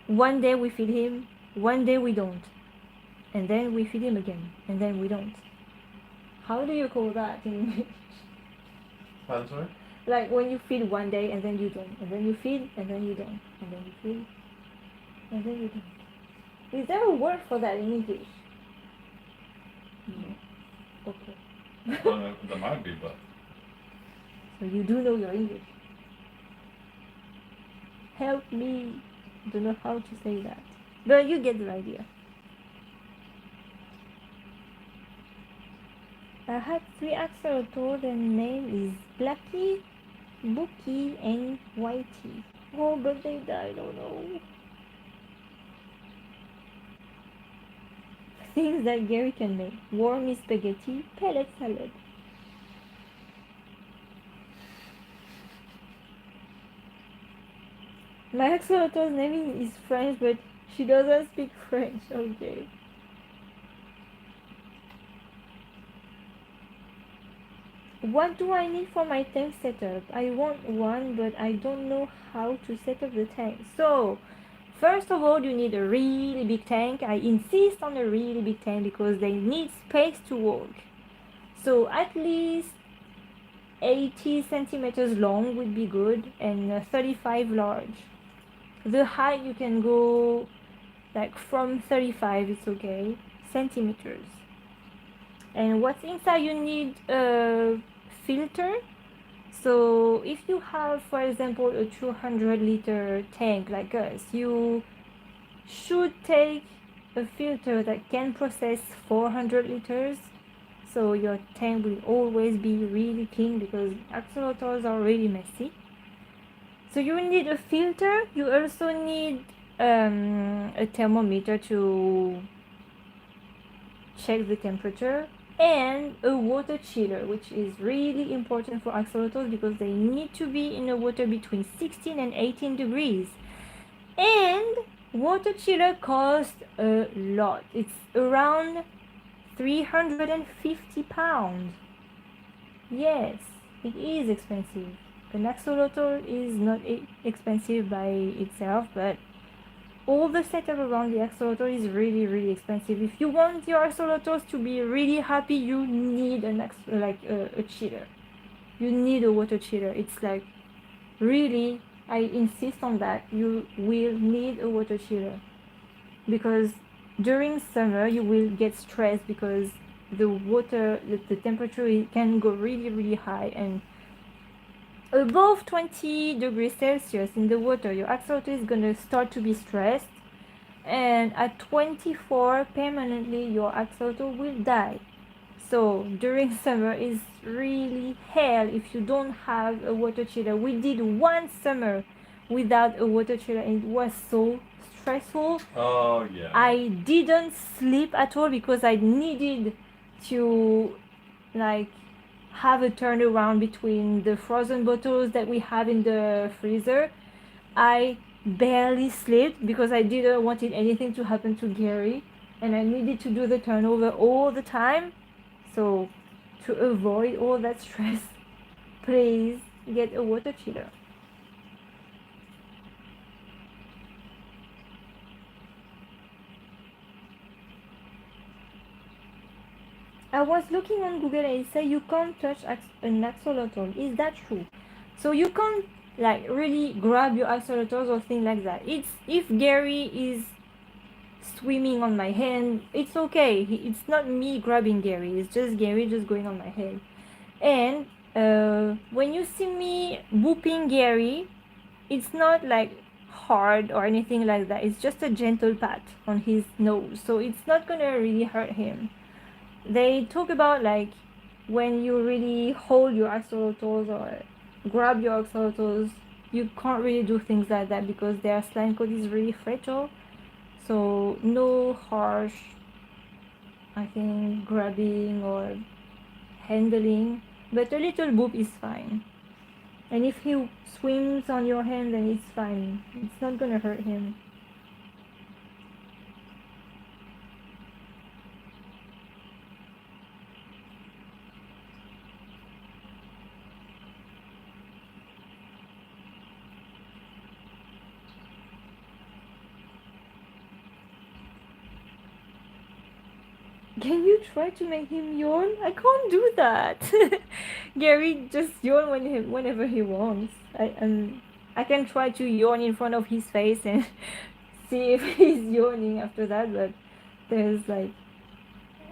One day we feed him, one day we don't, and then we feed him again, and then we don't. How do you call that in English? Pardon, sorry? Like when you feed one day and then you don't, and then you feed and then you don't, and then you feed and then you don't. Is there a word for that in English? No. Okay. Well, there might be, but So you do know your English. Help me. Don't know how to say that. But you get the idea. I had 3 axolotls. Their name is Blackie, Bookie, and Whitey. Oh, but they died. Oh no. Things that Gary can make: wormy spaghetti, pellet salad. My axolotl's name is French, but she doesn't speak French. Okay. What do I need for my tank setup? I want one, but I don't know how to set up the tank. So, first of all, you need a really big tank. I insist on a really big tank because they need space to work. So, at least 80 centimeters long would be good, and 35 large. The height you can go like from 35, it's okay, centimeters. And what's inside, you need a filter. So if you have, for example, a 200-liter tank like us, you should take a filter that can process 400 liters. So your tank will always be really clean because axolotls are really messy. So you need a filter. You also need a thermometer to check the temperature, and a water chiller, which is really important for axolotls because they need to be in the water between 16 and 18 degrees. And water chiller costs a lot. It's around 350 pounds. Yes, it is expensive. An axolotl is not expensive by itself, but all the setup around the axolotl is really expensive. If you want your axolotls to be really happy, you need a chiller. You need a water chiller. It's like really I insist on that. You will need a water chiller because during summer you will get stressed because the temperature can go really high, and above 20 degrees Celsius in the water, your axolotl is gonna start to be stressed, and at 24 permanently your axolotl will die. So during summer is really hell if you don't have a water chiller. We did one summer without a water chiller and it was so stressful. Oh yeah. I didn't sleep at all because I needed to like have a turnaround between the frozen bottles that we have in the freezer. I barely slept because I didn't wanted anything to happen to Gary, and I needed to do the turnover all the time. So to avoid all that stress, please get a water chiller. I was looking on Google and it said you can't touch an axolotl. Is that true? So you can't like really grab your axolotls or things like that. It's if Gary is swimming on my hand, it's okay. It's not me grabbing Gary. It's just Gary just going on my hand. And when you see me whooping Gary, it's not like hard or anything like that. It's just a gentle pat on his nose, so it's not gonna really hurt him. They talk about like when you really hold your axolotls or grab your axolotls, you can't really do things like that because their slime coat is really fragile. So no harsh, I think, grabbing or handling, but a little boop is fine. And if he swims on your hand, then it's fine. It's not gonna hurt him. Can you try to make him yawn? I can't do that. Gary just yawn whenever he wants. I can try to yawn in front of his face and see if he's yawning after that, but there's like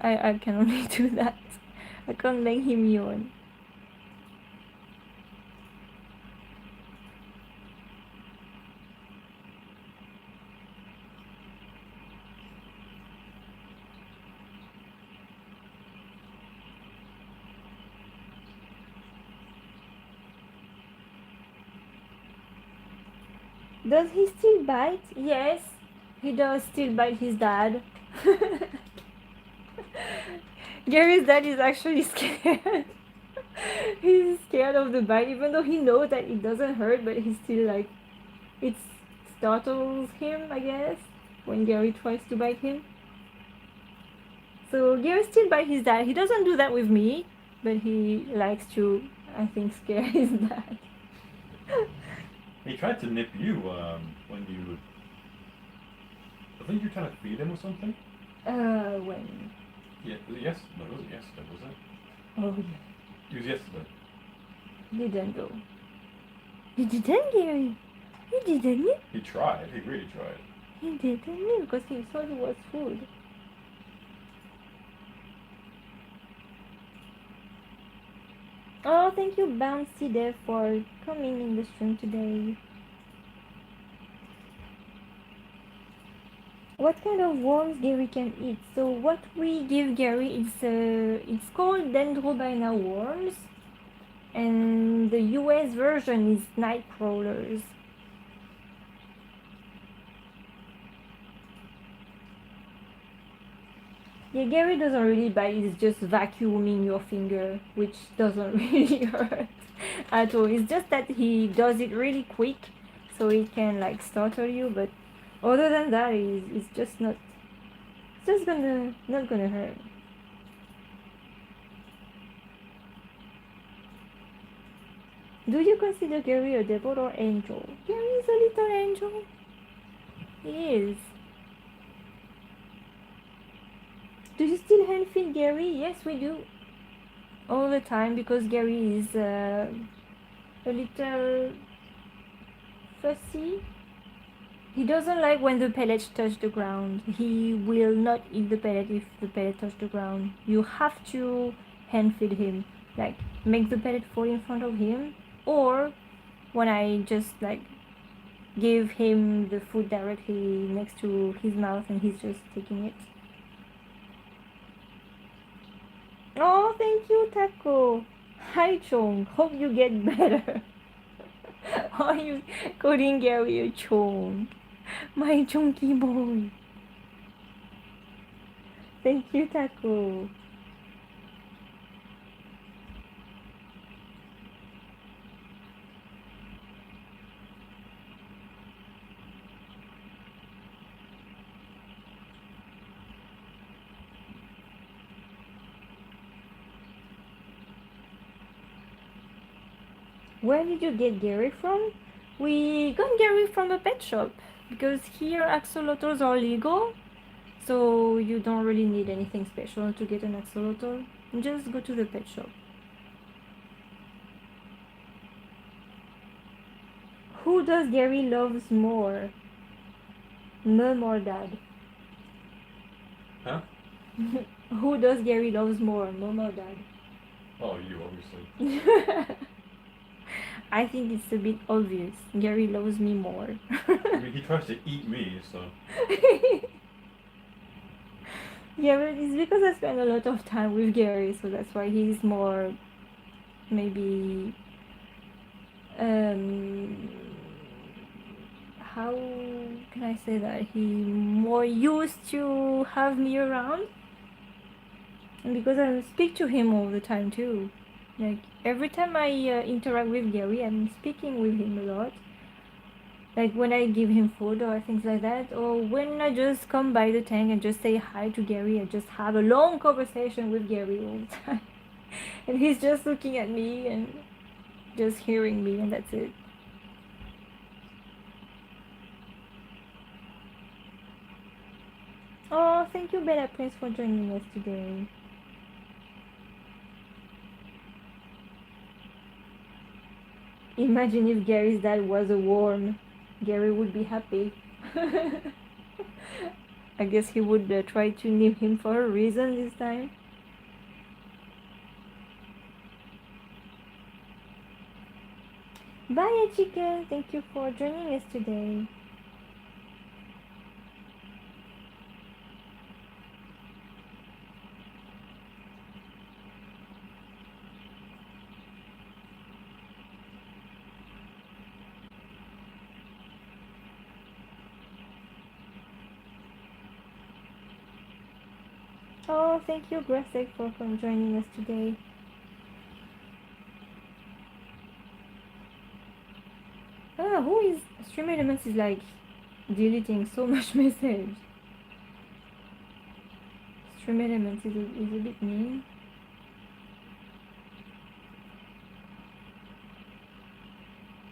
I can only do that. I can't make him yawn. Does he still bite? Yes, he does still bite his dad. Gary's dad is actually scared. He's scared of the bite, even though he knows that it doesn't hurt, but he's still like, it startles him, I guess, when Gary tries to bite him. So Gary still bites his dad. He doesn't do that with me, but he likes to, I think, scare his dad. He tried to nip you when you. I think you're trying to feed him or something. When? Yeah. Yes. No, was it yesterday? Was it? Oh yeah. It was yesterday. Didn't go. You didn't, Gary. You didn't. He tried. He really tried. He didn't because he thought it was food. Oh, thank you, Bouncy Dev, for coming in the stream today. What kind of worms Gary can eat? So what we give Gary is it's called Dendrobina worms, and the US version is night crawlers. Yeah, Gary doesn't really bite, it's just vacuuming your finger, which doesn't really hurt at all. It's just that he does it really quick, so it can like startle you, but other than that, it's just not gonna hurt. Do you consider Gary a devil or angel? Gary is a little angel. He is. Do you still hand feed Gary? Yes, we do. All the time because Gary is a little fussy. He doesn't like when the pellets touch the ground. He will not eat the pellet if the pellet touch the ground. You have to hand feed him, like make the pellet fall in front of him, or when I just like give him the food directly next to his mouth and he's just taking it. Oh, thank you, Taco. Hi, Chong. Hope you get better. Are you calling Gary a Chong? My chunky boy. Thank you, Taco. Where did you get Gary from? We got Gary from a pet shop because here axolotls are legal, so you don't really need anything special to get an axolotl. Just go to the pet shop. Who does Gary loves more? Mom or dad? Huh? Who does Gary loves more, mom or dad? Oh, you obviously. I think it's a bit obvious. Gary loves me more. I mean, he tries to eat me, so. Yeah, but it's because I spend a lot of time with Gary, so that's why he's more maybe um how can I say that? He more used to have me around. And because I speak to him all the time too. Like every time I interact with Gary, I'm speaking with him a lot. Like when I give him food or things like that, or when I just come by the tank and just say hi to Gary, I just have a long conversation with Gary all the time. And he's just looking at me and just hearing me, and that's it. Oh, thank you, Bella Prince, for joining us today. Imagine if Gary's dad was a worm. Gary would be happy. I guess he would try to name him for a reason this time. Bye, chicken. Thank you for joining us today. Oh, thank you, Grasek, for joining us today. Ah, who is Stream Elements is like deleting so much message. Stream Elements is a bit mean.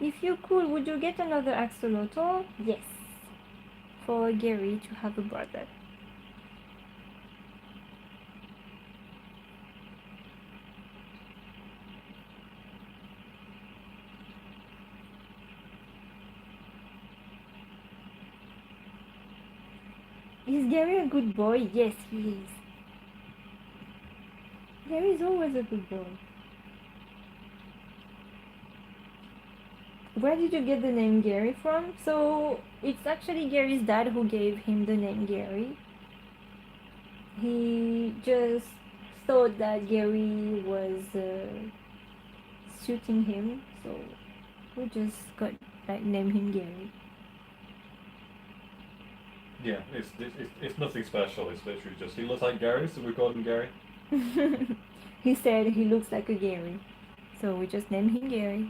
If you could, would you get another axolotl? Yes. For Gary to have a brother. Is Gary a good boy? Yes, he is. Gary is always a good boy. Where did you get the name Gary from? So, it's actually Gary's dad who gave him the name Gary. He just thought that Gary was suiting him, so we just got like name him Gary. Yeah, it's nothing special. It's literally just he looks like Gary, so we called him Gary. He said he looks like a Gary, so we just named him Gary.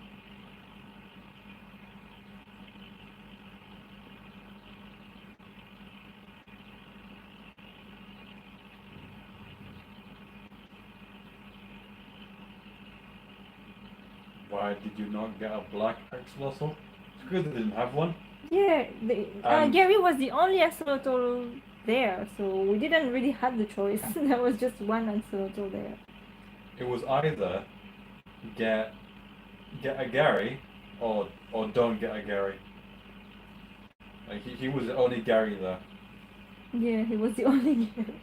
Why did you not get a black axolotl? It's good they didn't have one. Yeah, Gary was the only axolotl there, so we didn't really have the choice. There was just one axolotl there. It was either get a Gary or don't get a Gary. Like he was the only Gary there. Yeah, he was the only Gary.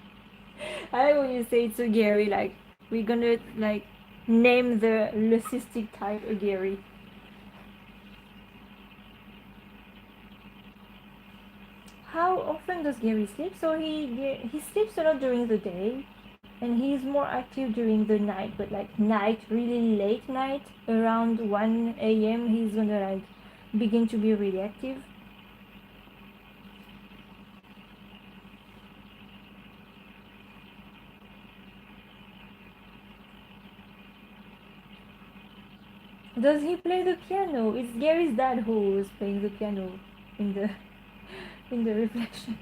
I like when you say to Gary, like, we're gonna, like, name the leucistic type a Gary. How often does Gary sleep? So he sleeps a lot during the day, and he's more active during the night. But like night, really late night, around 1 a.m., he's gonna like begin to be really active. Does he play the piano? It's Gary's dad who was playing the piano in the in the reflection.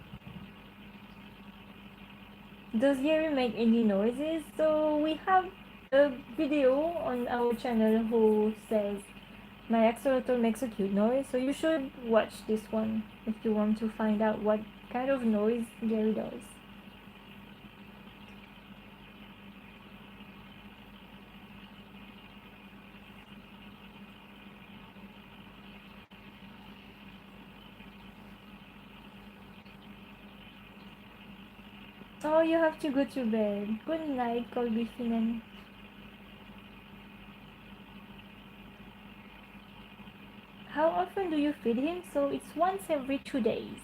Does Gary make any noises? So we have a video on our channel who says my axolotl makes a cute noise. So you should watch this one if you want to find out what kind of noise Gary does. Oh, you have to go to bed. Good night, Colby Finan. How often do you feed him? So it's once every 2 days.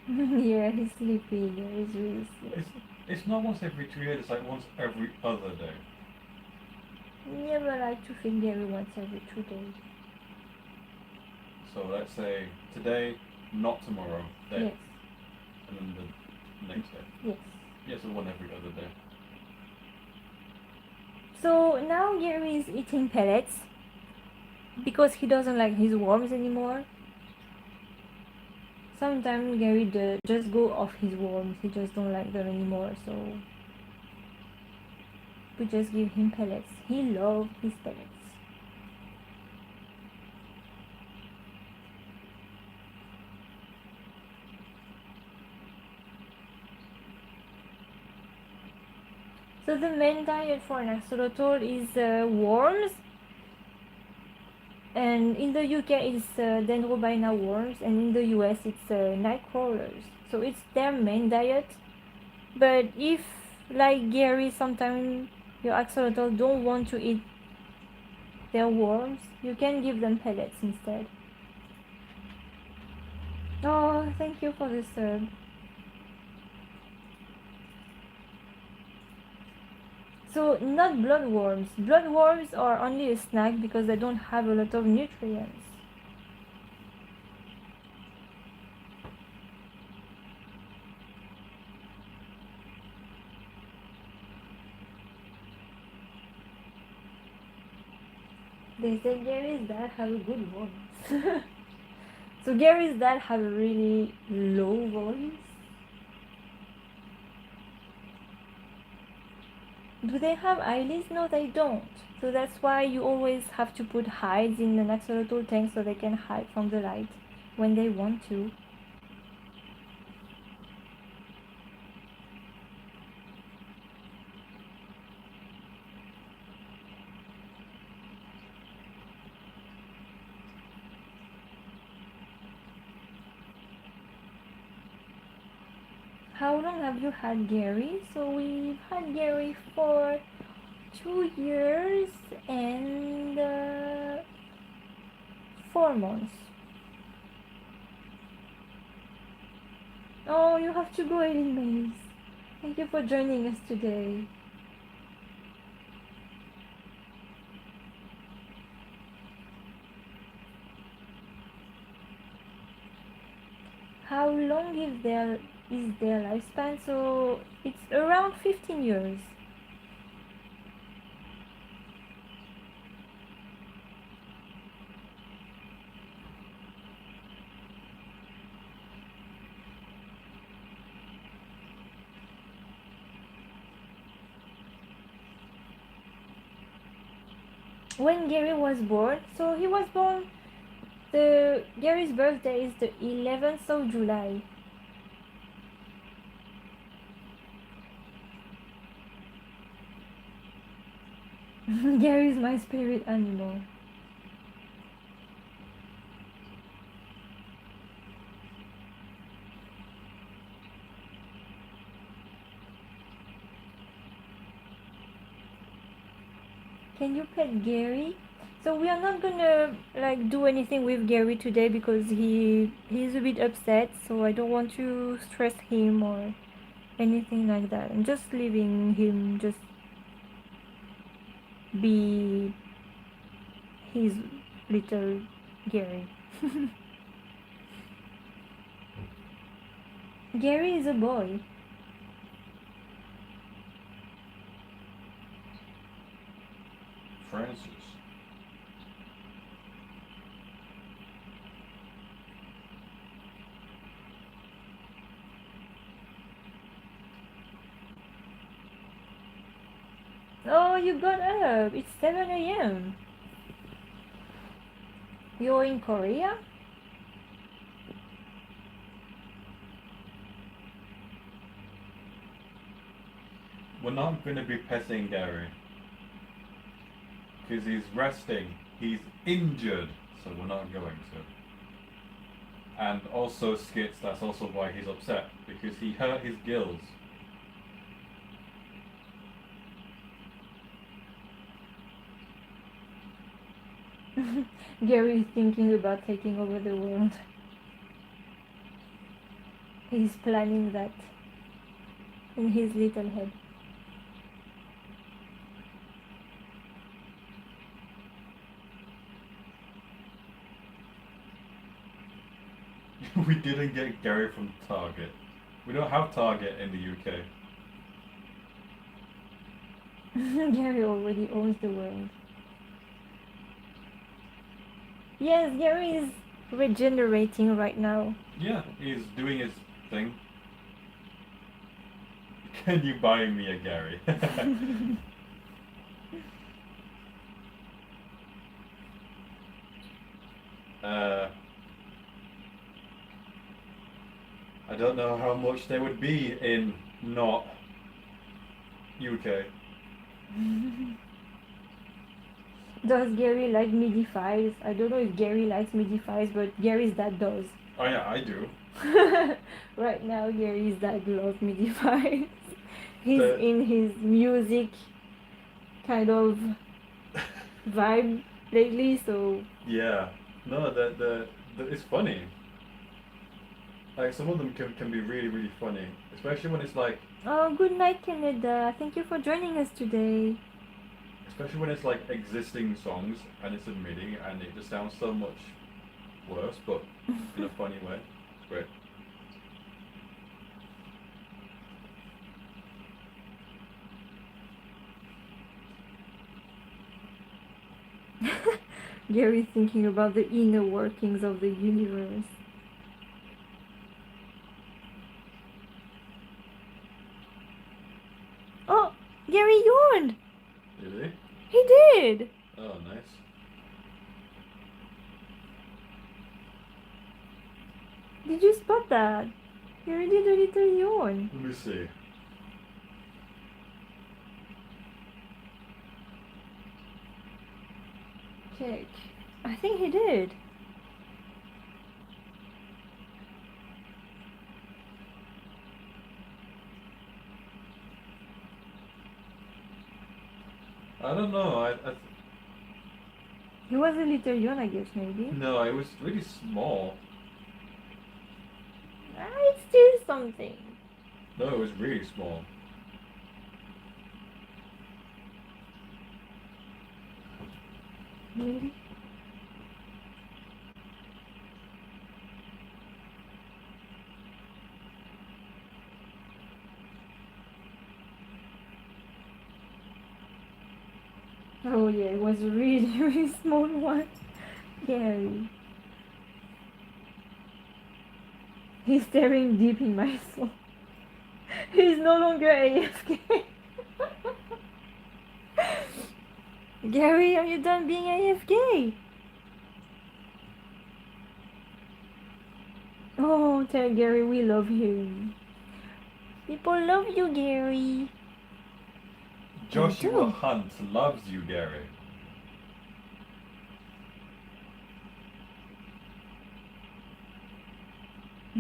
Yeah, he's sleepy. Yeah, he's really It's sleepy. it's not once every 2 days. It's like once every other day. Never like to feed Gary once every 2 days. So let's say today, not tomorrow, day, Yes, and then the next day. yes. Yeah, so one every other day. So now Gary is eating pellets because he doesn't like his worms anymore. Sometimes Gary just go off his worms. He just don't like them anymore. So we just give him pellets. He loves his pellets. So the main diet for an axolotl is worms, and in the UK it's Dendrobina worms, and in the US it's night crawlers. So it's their main diet. But if, like Gary, sometimes your axolotl don't want to eat their worms, you can give them pellets instead. Oh, thank you for the sub. So not bloodworms. Bloodworms are only a snack because they don't have a lot of nutrients. They say Gary's dad have a good voice. So Gary's dad have a really low voice. Do they have eyelids? No, they don't. So that's why you always have to put hides in an axolotl tank so they can hide from the light when they want to. How long have you had Gary? So we've had Gary for 2 years and 4 months. Oh, you have to go, Eileen Mays. Thank you for joining us today. How long is their lifespan? So it's around 15 years. When Gary was born, so he was born, Gary's birthday is the 11th of July. Gary's my spirit animal. Can you pet Gary? So we are not gonna like do anything with Gary today because he's a bit upset, so I don't want to stress him or anything like that. I'm just leaving him just be his little Gary. Gary is a boy. Francis. Oh, you got up. It's 7 a.m. You're in Korea? We're not going to be petting Gary. Because he's resting. He's injured. So we're not going to. And also Skits, that's also why he's upset. Because he hurt his gills. Gary is thinking about taking over the world. He's planning that in his little head. We didn't get Gary from Target. We don't have Target in the UK. Gary already owns the world. Yes, Gary is regenerating right now. Yeah, he's doing his thing. Can you buy me a Gary? I don't know how much they would be in not UK. Does Gary like midi fives? I don't know if Gary likes midi fives, but Gary's dad does. Oh yeah, I do. Right now, Gary's dad loves midi fives. He's The- in his music kind of vibe lately, so Yeah. No, it's funny. Like some of them can be really, really funny. Especially when it's like oh, good night, Canada. Thank you for joining us today. especially when it's like existing songs and it's in MIDI and it just sounds so much worse, but in a funny way. It's great. Gary's thinking about the inner workings of the universe. Oh, Gary yawned! Did He did! he? Oh, nice. Did you spot that? Gary did a little yawn. Let me see. Check. I think he did. I don't know. He was a little yawn, I guess, maybe. No, it was really small. Ah, it's still something. No, it was really small. Maybe. Oh yeah, it was a really, really small one. Gary. He's staring deep in my soul. He's no longer AFK. Gary, are you done being AFK? Oh, tell Gary we love him. People love you, Gary. Joshua do. Hunt loves you, Gary.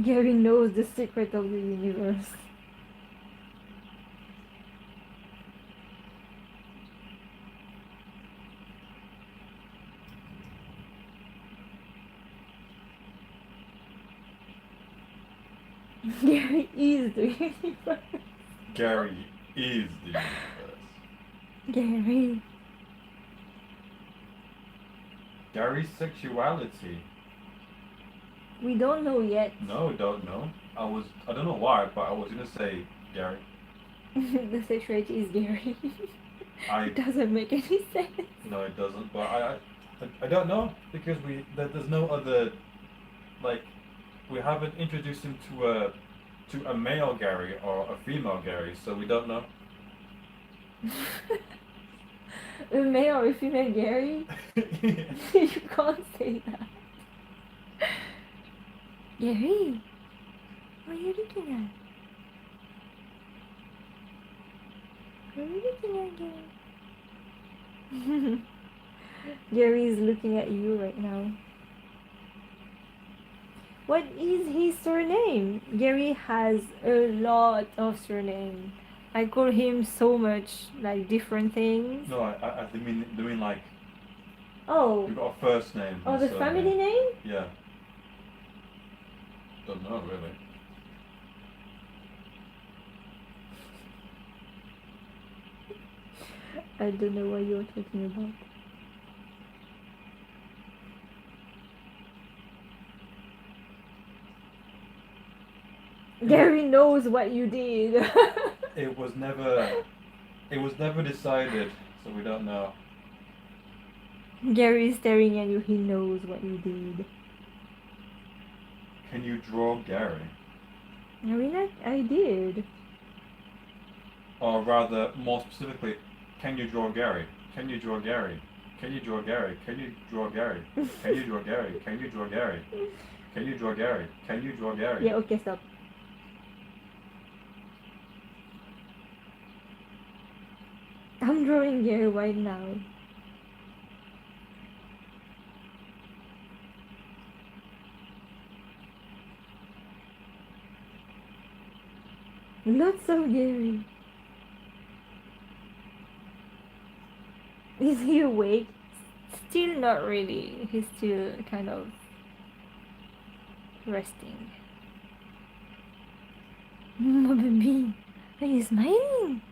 Gary knows the secret of the universe. Gary is the universe. Gary is the universe. Gary. Gary's sexuality. We don't know yet. No, don't know. I don't know why, but I was gonna say Gary. The sexuality is Gary. I It doesn't make any sense. No, it doesn't. But I don't know because there's no other, like, we haven't introduced him to a male Gary or a female Gary, so we don't know. A male or a female Gary? You can't say that. Gary, what are you looking at? What are you looking at, Gary? Gary is looking at you right now. What is his surname? Gary has a lot of surname. I call him so much, like different things. No, I mean like Oh. we've got a first name. Oh, and the surname. family name? Yeah. Don't know really. I don't know what you're talking about. Gary knows what you did. It was never decided, so we don't know. Gary is staring at you. He knows what you did. Can you draw Gary? I did. Or rather, more specifically, can you draw Gary? Can you draw Gary? Can you draw Gary? Can you draw Gary? Can you draw Gary? Can you draw Gary? Can you draw Gary? Can you draw Gary? Yeah, okay, stop. I'm drawing Gary right now. Lots of Gary. Is he awake? Still not really. He's still kind of resting. My baby, are you smiling?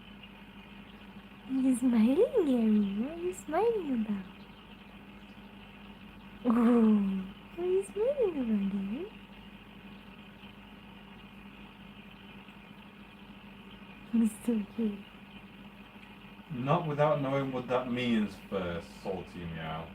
Are you smiling, Gary? What are you smiling about? Oh, what are you smiling about, Gary? It's so cute. Not without knowing what that means first, salty meow.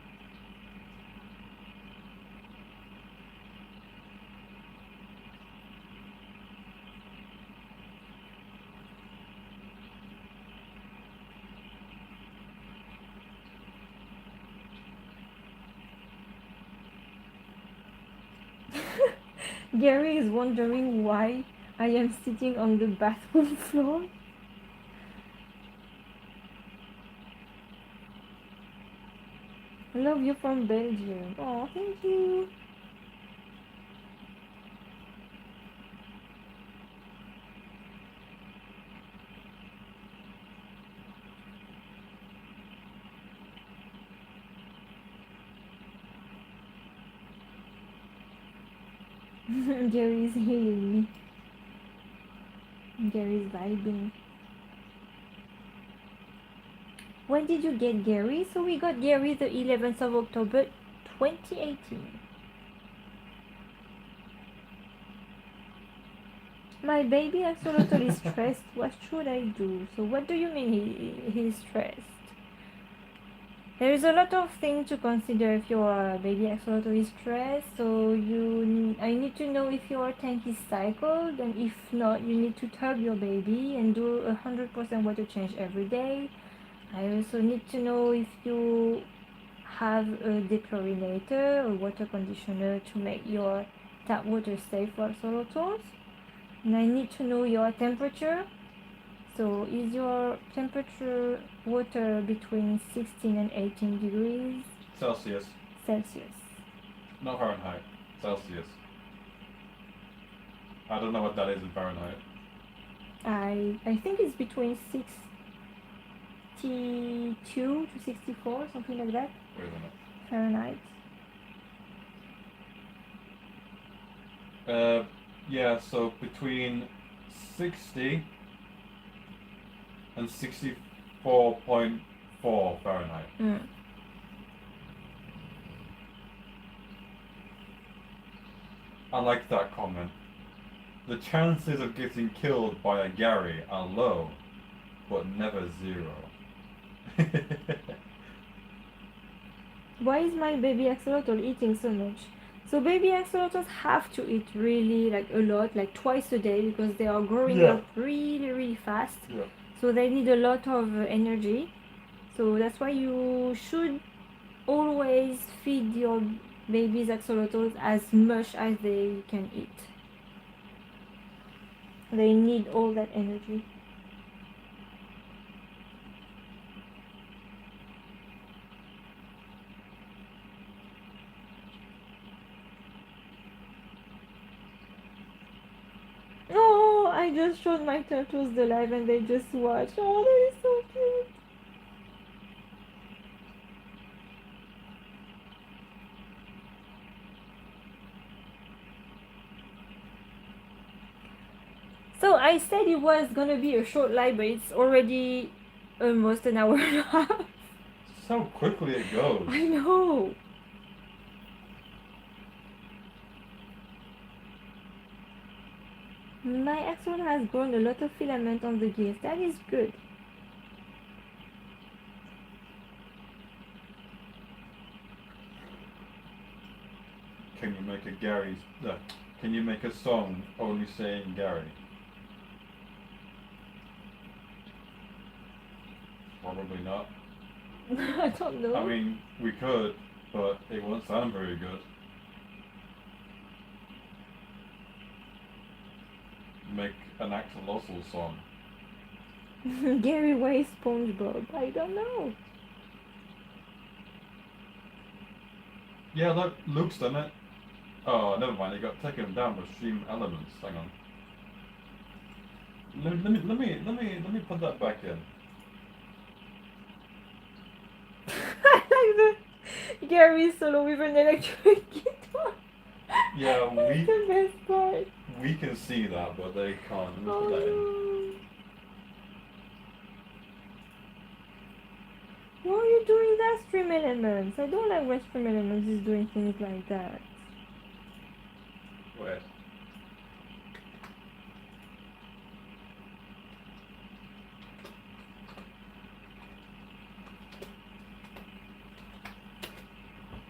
Gary is wondering why I am sitting on the bathroom floor. I love you from Belgium. Oh, thank you. Gary's healing me. Gary's vibing. When did you get Gary? So we got Gary the 11th of October 2018. My baby axolotl is stressed. What should I do? So what do you mean he's stressed? There is a lot of things to consider if your baby axolotl is stressed. So I need to know if your tank is cycled, and if not, you need to tub your baby and do 100% water change every day. I also need to know if you have a dechlorinator or water conditioner to make your tap water safe for axolotls. And I need to know your temperature. So is your temperature water between 16 and 18 degrees Celsius. Celsius? Not Fahrenheit. Celsius. I don't know what that is in Fahrenheit. I think it's between 62 to 64, something like that. Wait a minute. Fahrenheit. Yeah, so between 60 and 64.4 Fahrenheit. Mm. I like that comment. The chances of getting killed by a Gary are low, but never zero. Why is my baby axolotl eating so much? So baby axolotls have to eat really like a lot, like twice a day, because they are growing Yeah. up really really fast. Yeah. So they need a lot of energy. So that's why you should always feed your babies axolotls as much as they can eat. They need all that energy. Oh, I just showed my turtles the live and they just watched. Oh, that is so cute. So I said it was gonna be a short live, but it's already almost an hour and a half. So quickly it goes. I know. My axolotl has grown a lot of filament on the gears. That is good. Can you make a Gary's? Can you make a song only saying Gary? Probably not. I don't know. I mean, we could, but it won't sound very good. Make an Axolotl song. Gary Way SpongeBob. I don't know. Yeah, look, Luke's done it. Oh, never mind. It got taken down by Stream Elements. Hang on. Let me put that back in. I like the Gary solo with an electric guitar. Yeah, That's the best part. we can see that, but they can't. Let me Oh put that in. no. Why are you doing that, Stream Elements? I don't like when Stream Elements is doing things like that. Wait.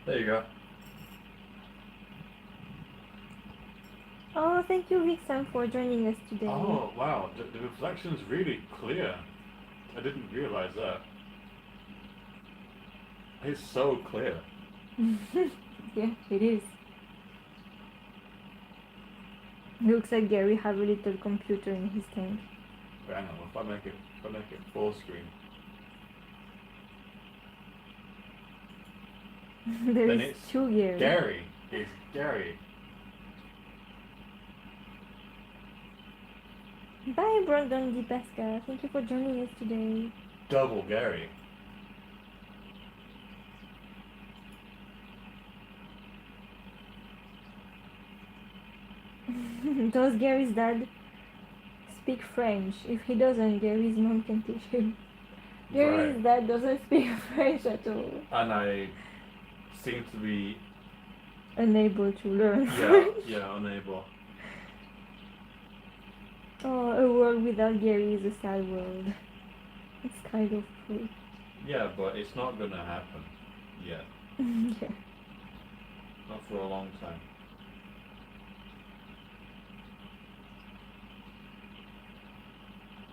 There you go. Oh, thank you, Vixen, for joining us today. Oh, wow. The reflection's really clear. I didn't realize that. It's so clear. Yeah, it is. Looks like Gary have a little computer in his tank. Hang on, if I make it full screen. There Then is it's two Gary. Gary. It's Gary. Bye, Brandon Di Pasca. Thank you for joining us today. Double Gary. Does Gary's dad speak French? If he doesn't, Gary's mom can teach him. Gary's Right. dad doesn't speak French at all. And I seem to be Unable to learn yeah French. yeah unable. Oh, a world without Gary is a sad world. It's kind of true. Yeah, but it's not gonna happen yet. Yeah. Not for a long time.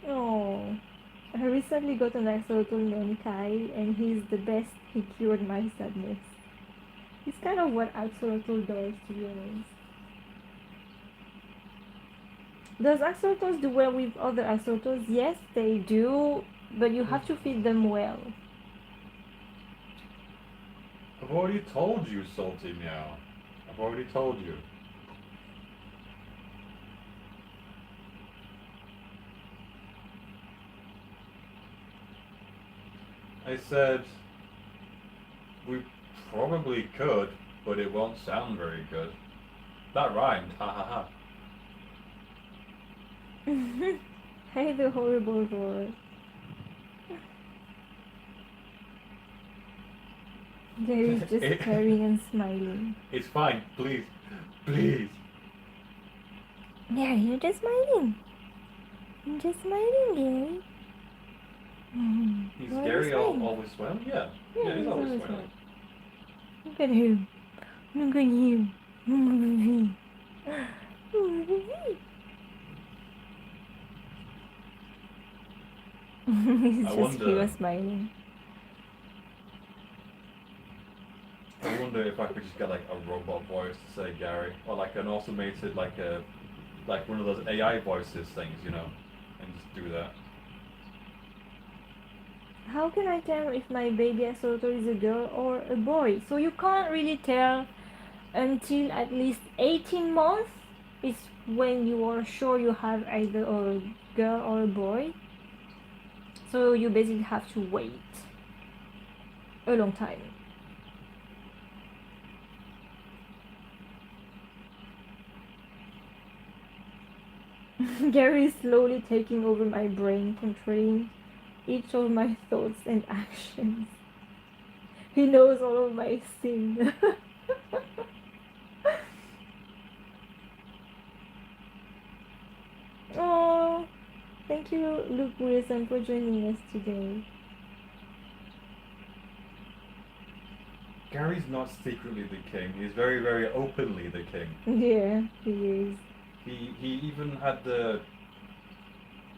Oh, I recently got an axolotl named Kyle, and he's the best. He cured my sadness. It's kind of what axolotl does, to be honest. Does axolotls do well with other axolotls? Yes, they do, but you have to feed them well. I've already told you, Salty Meow. I've already told you. I said we probably could, but it won't sound very good. That rhymed, ha ha ha. Hey, the horrible roar. Gary's just staring and smiling. It's fine, please, please. Gary, you're just smiling. You're just smiling, Gary. He's Why are you Gary smiling? always well? Yeah. Yeah, He's always well. smiling. Look at him. Look at you. Look at me. Look at me. He's I just wonder- here smiling. I wonder if I could just get like a robot voice to say Gary, or like an automated like one of those AI voices things, you know, and just do that. How can I tell if my baby axolotl is a girl or a boy? So you can't really tell until at least 18 months is when you are sure you have either a girl or a boy. So you basically have to wait a long time. Gary is slowly taking over my brain, controlling each of my thoughts and actions. He knows all of my sins. Oh, thank you, Luke Wilson, for joining us today. Gary's not secretly the king. He's very, very openly the king. Yeah, he is. He even had the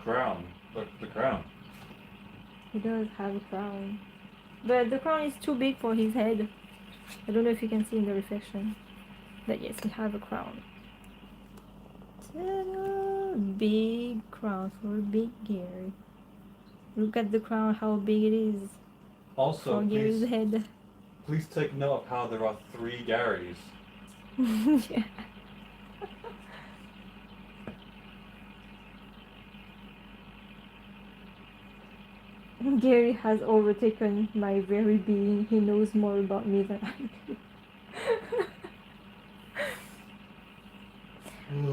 crown. The crown. He does have a crown. But the crown is too big for his head. I don't know if you can see in the reflection. But yes, he has a crown. Ta-da! Big crown for big Gary. Look at the crown, how big it is Also, for Gary's please, head. please take note of how there are 3 Garys. Yeah. Gary has overtaken my very being. He knows more about me than I do.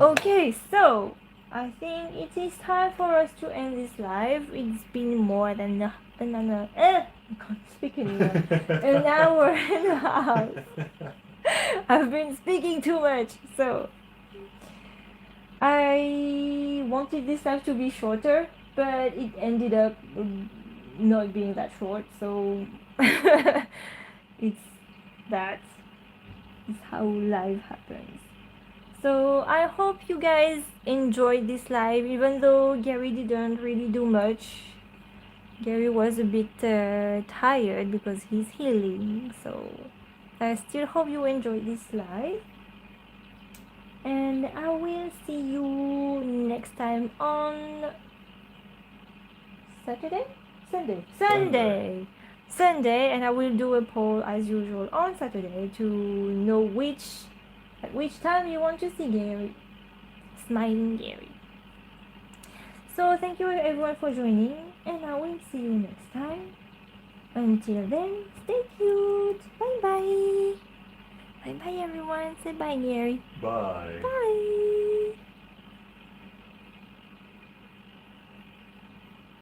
Okay, so I think it is time for us to end this live. It's been more than I can't speak anymore. An hour and a half. I've been speaking too much, so I wanted this live to be shorter, but it ended up not being that short, so it's that is how live happens. So I hope you guys enjoyed this live, even though Gary didn't really do much. Gary was a bit tired because he's healing, so I still hope you enjoyed this live. And I will see you next time on Saturday? Sunday, and I will do a poll as usual on Saturday to know at which time you want to see Gary. Smiling Gary. So thank you everyone for joining, and I will see you next time. Until then, stay cute. Bye bye. Bye bye everyone. Say bye, Gary. Bye. Bye.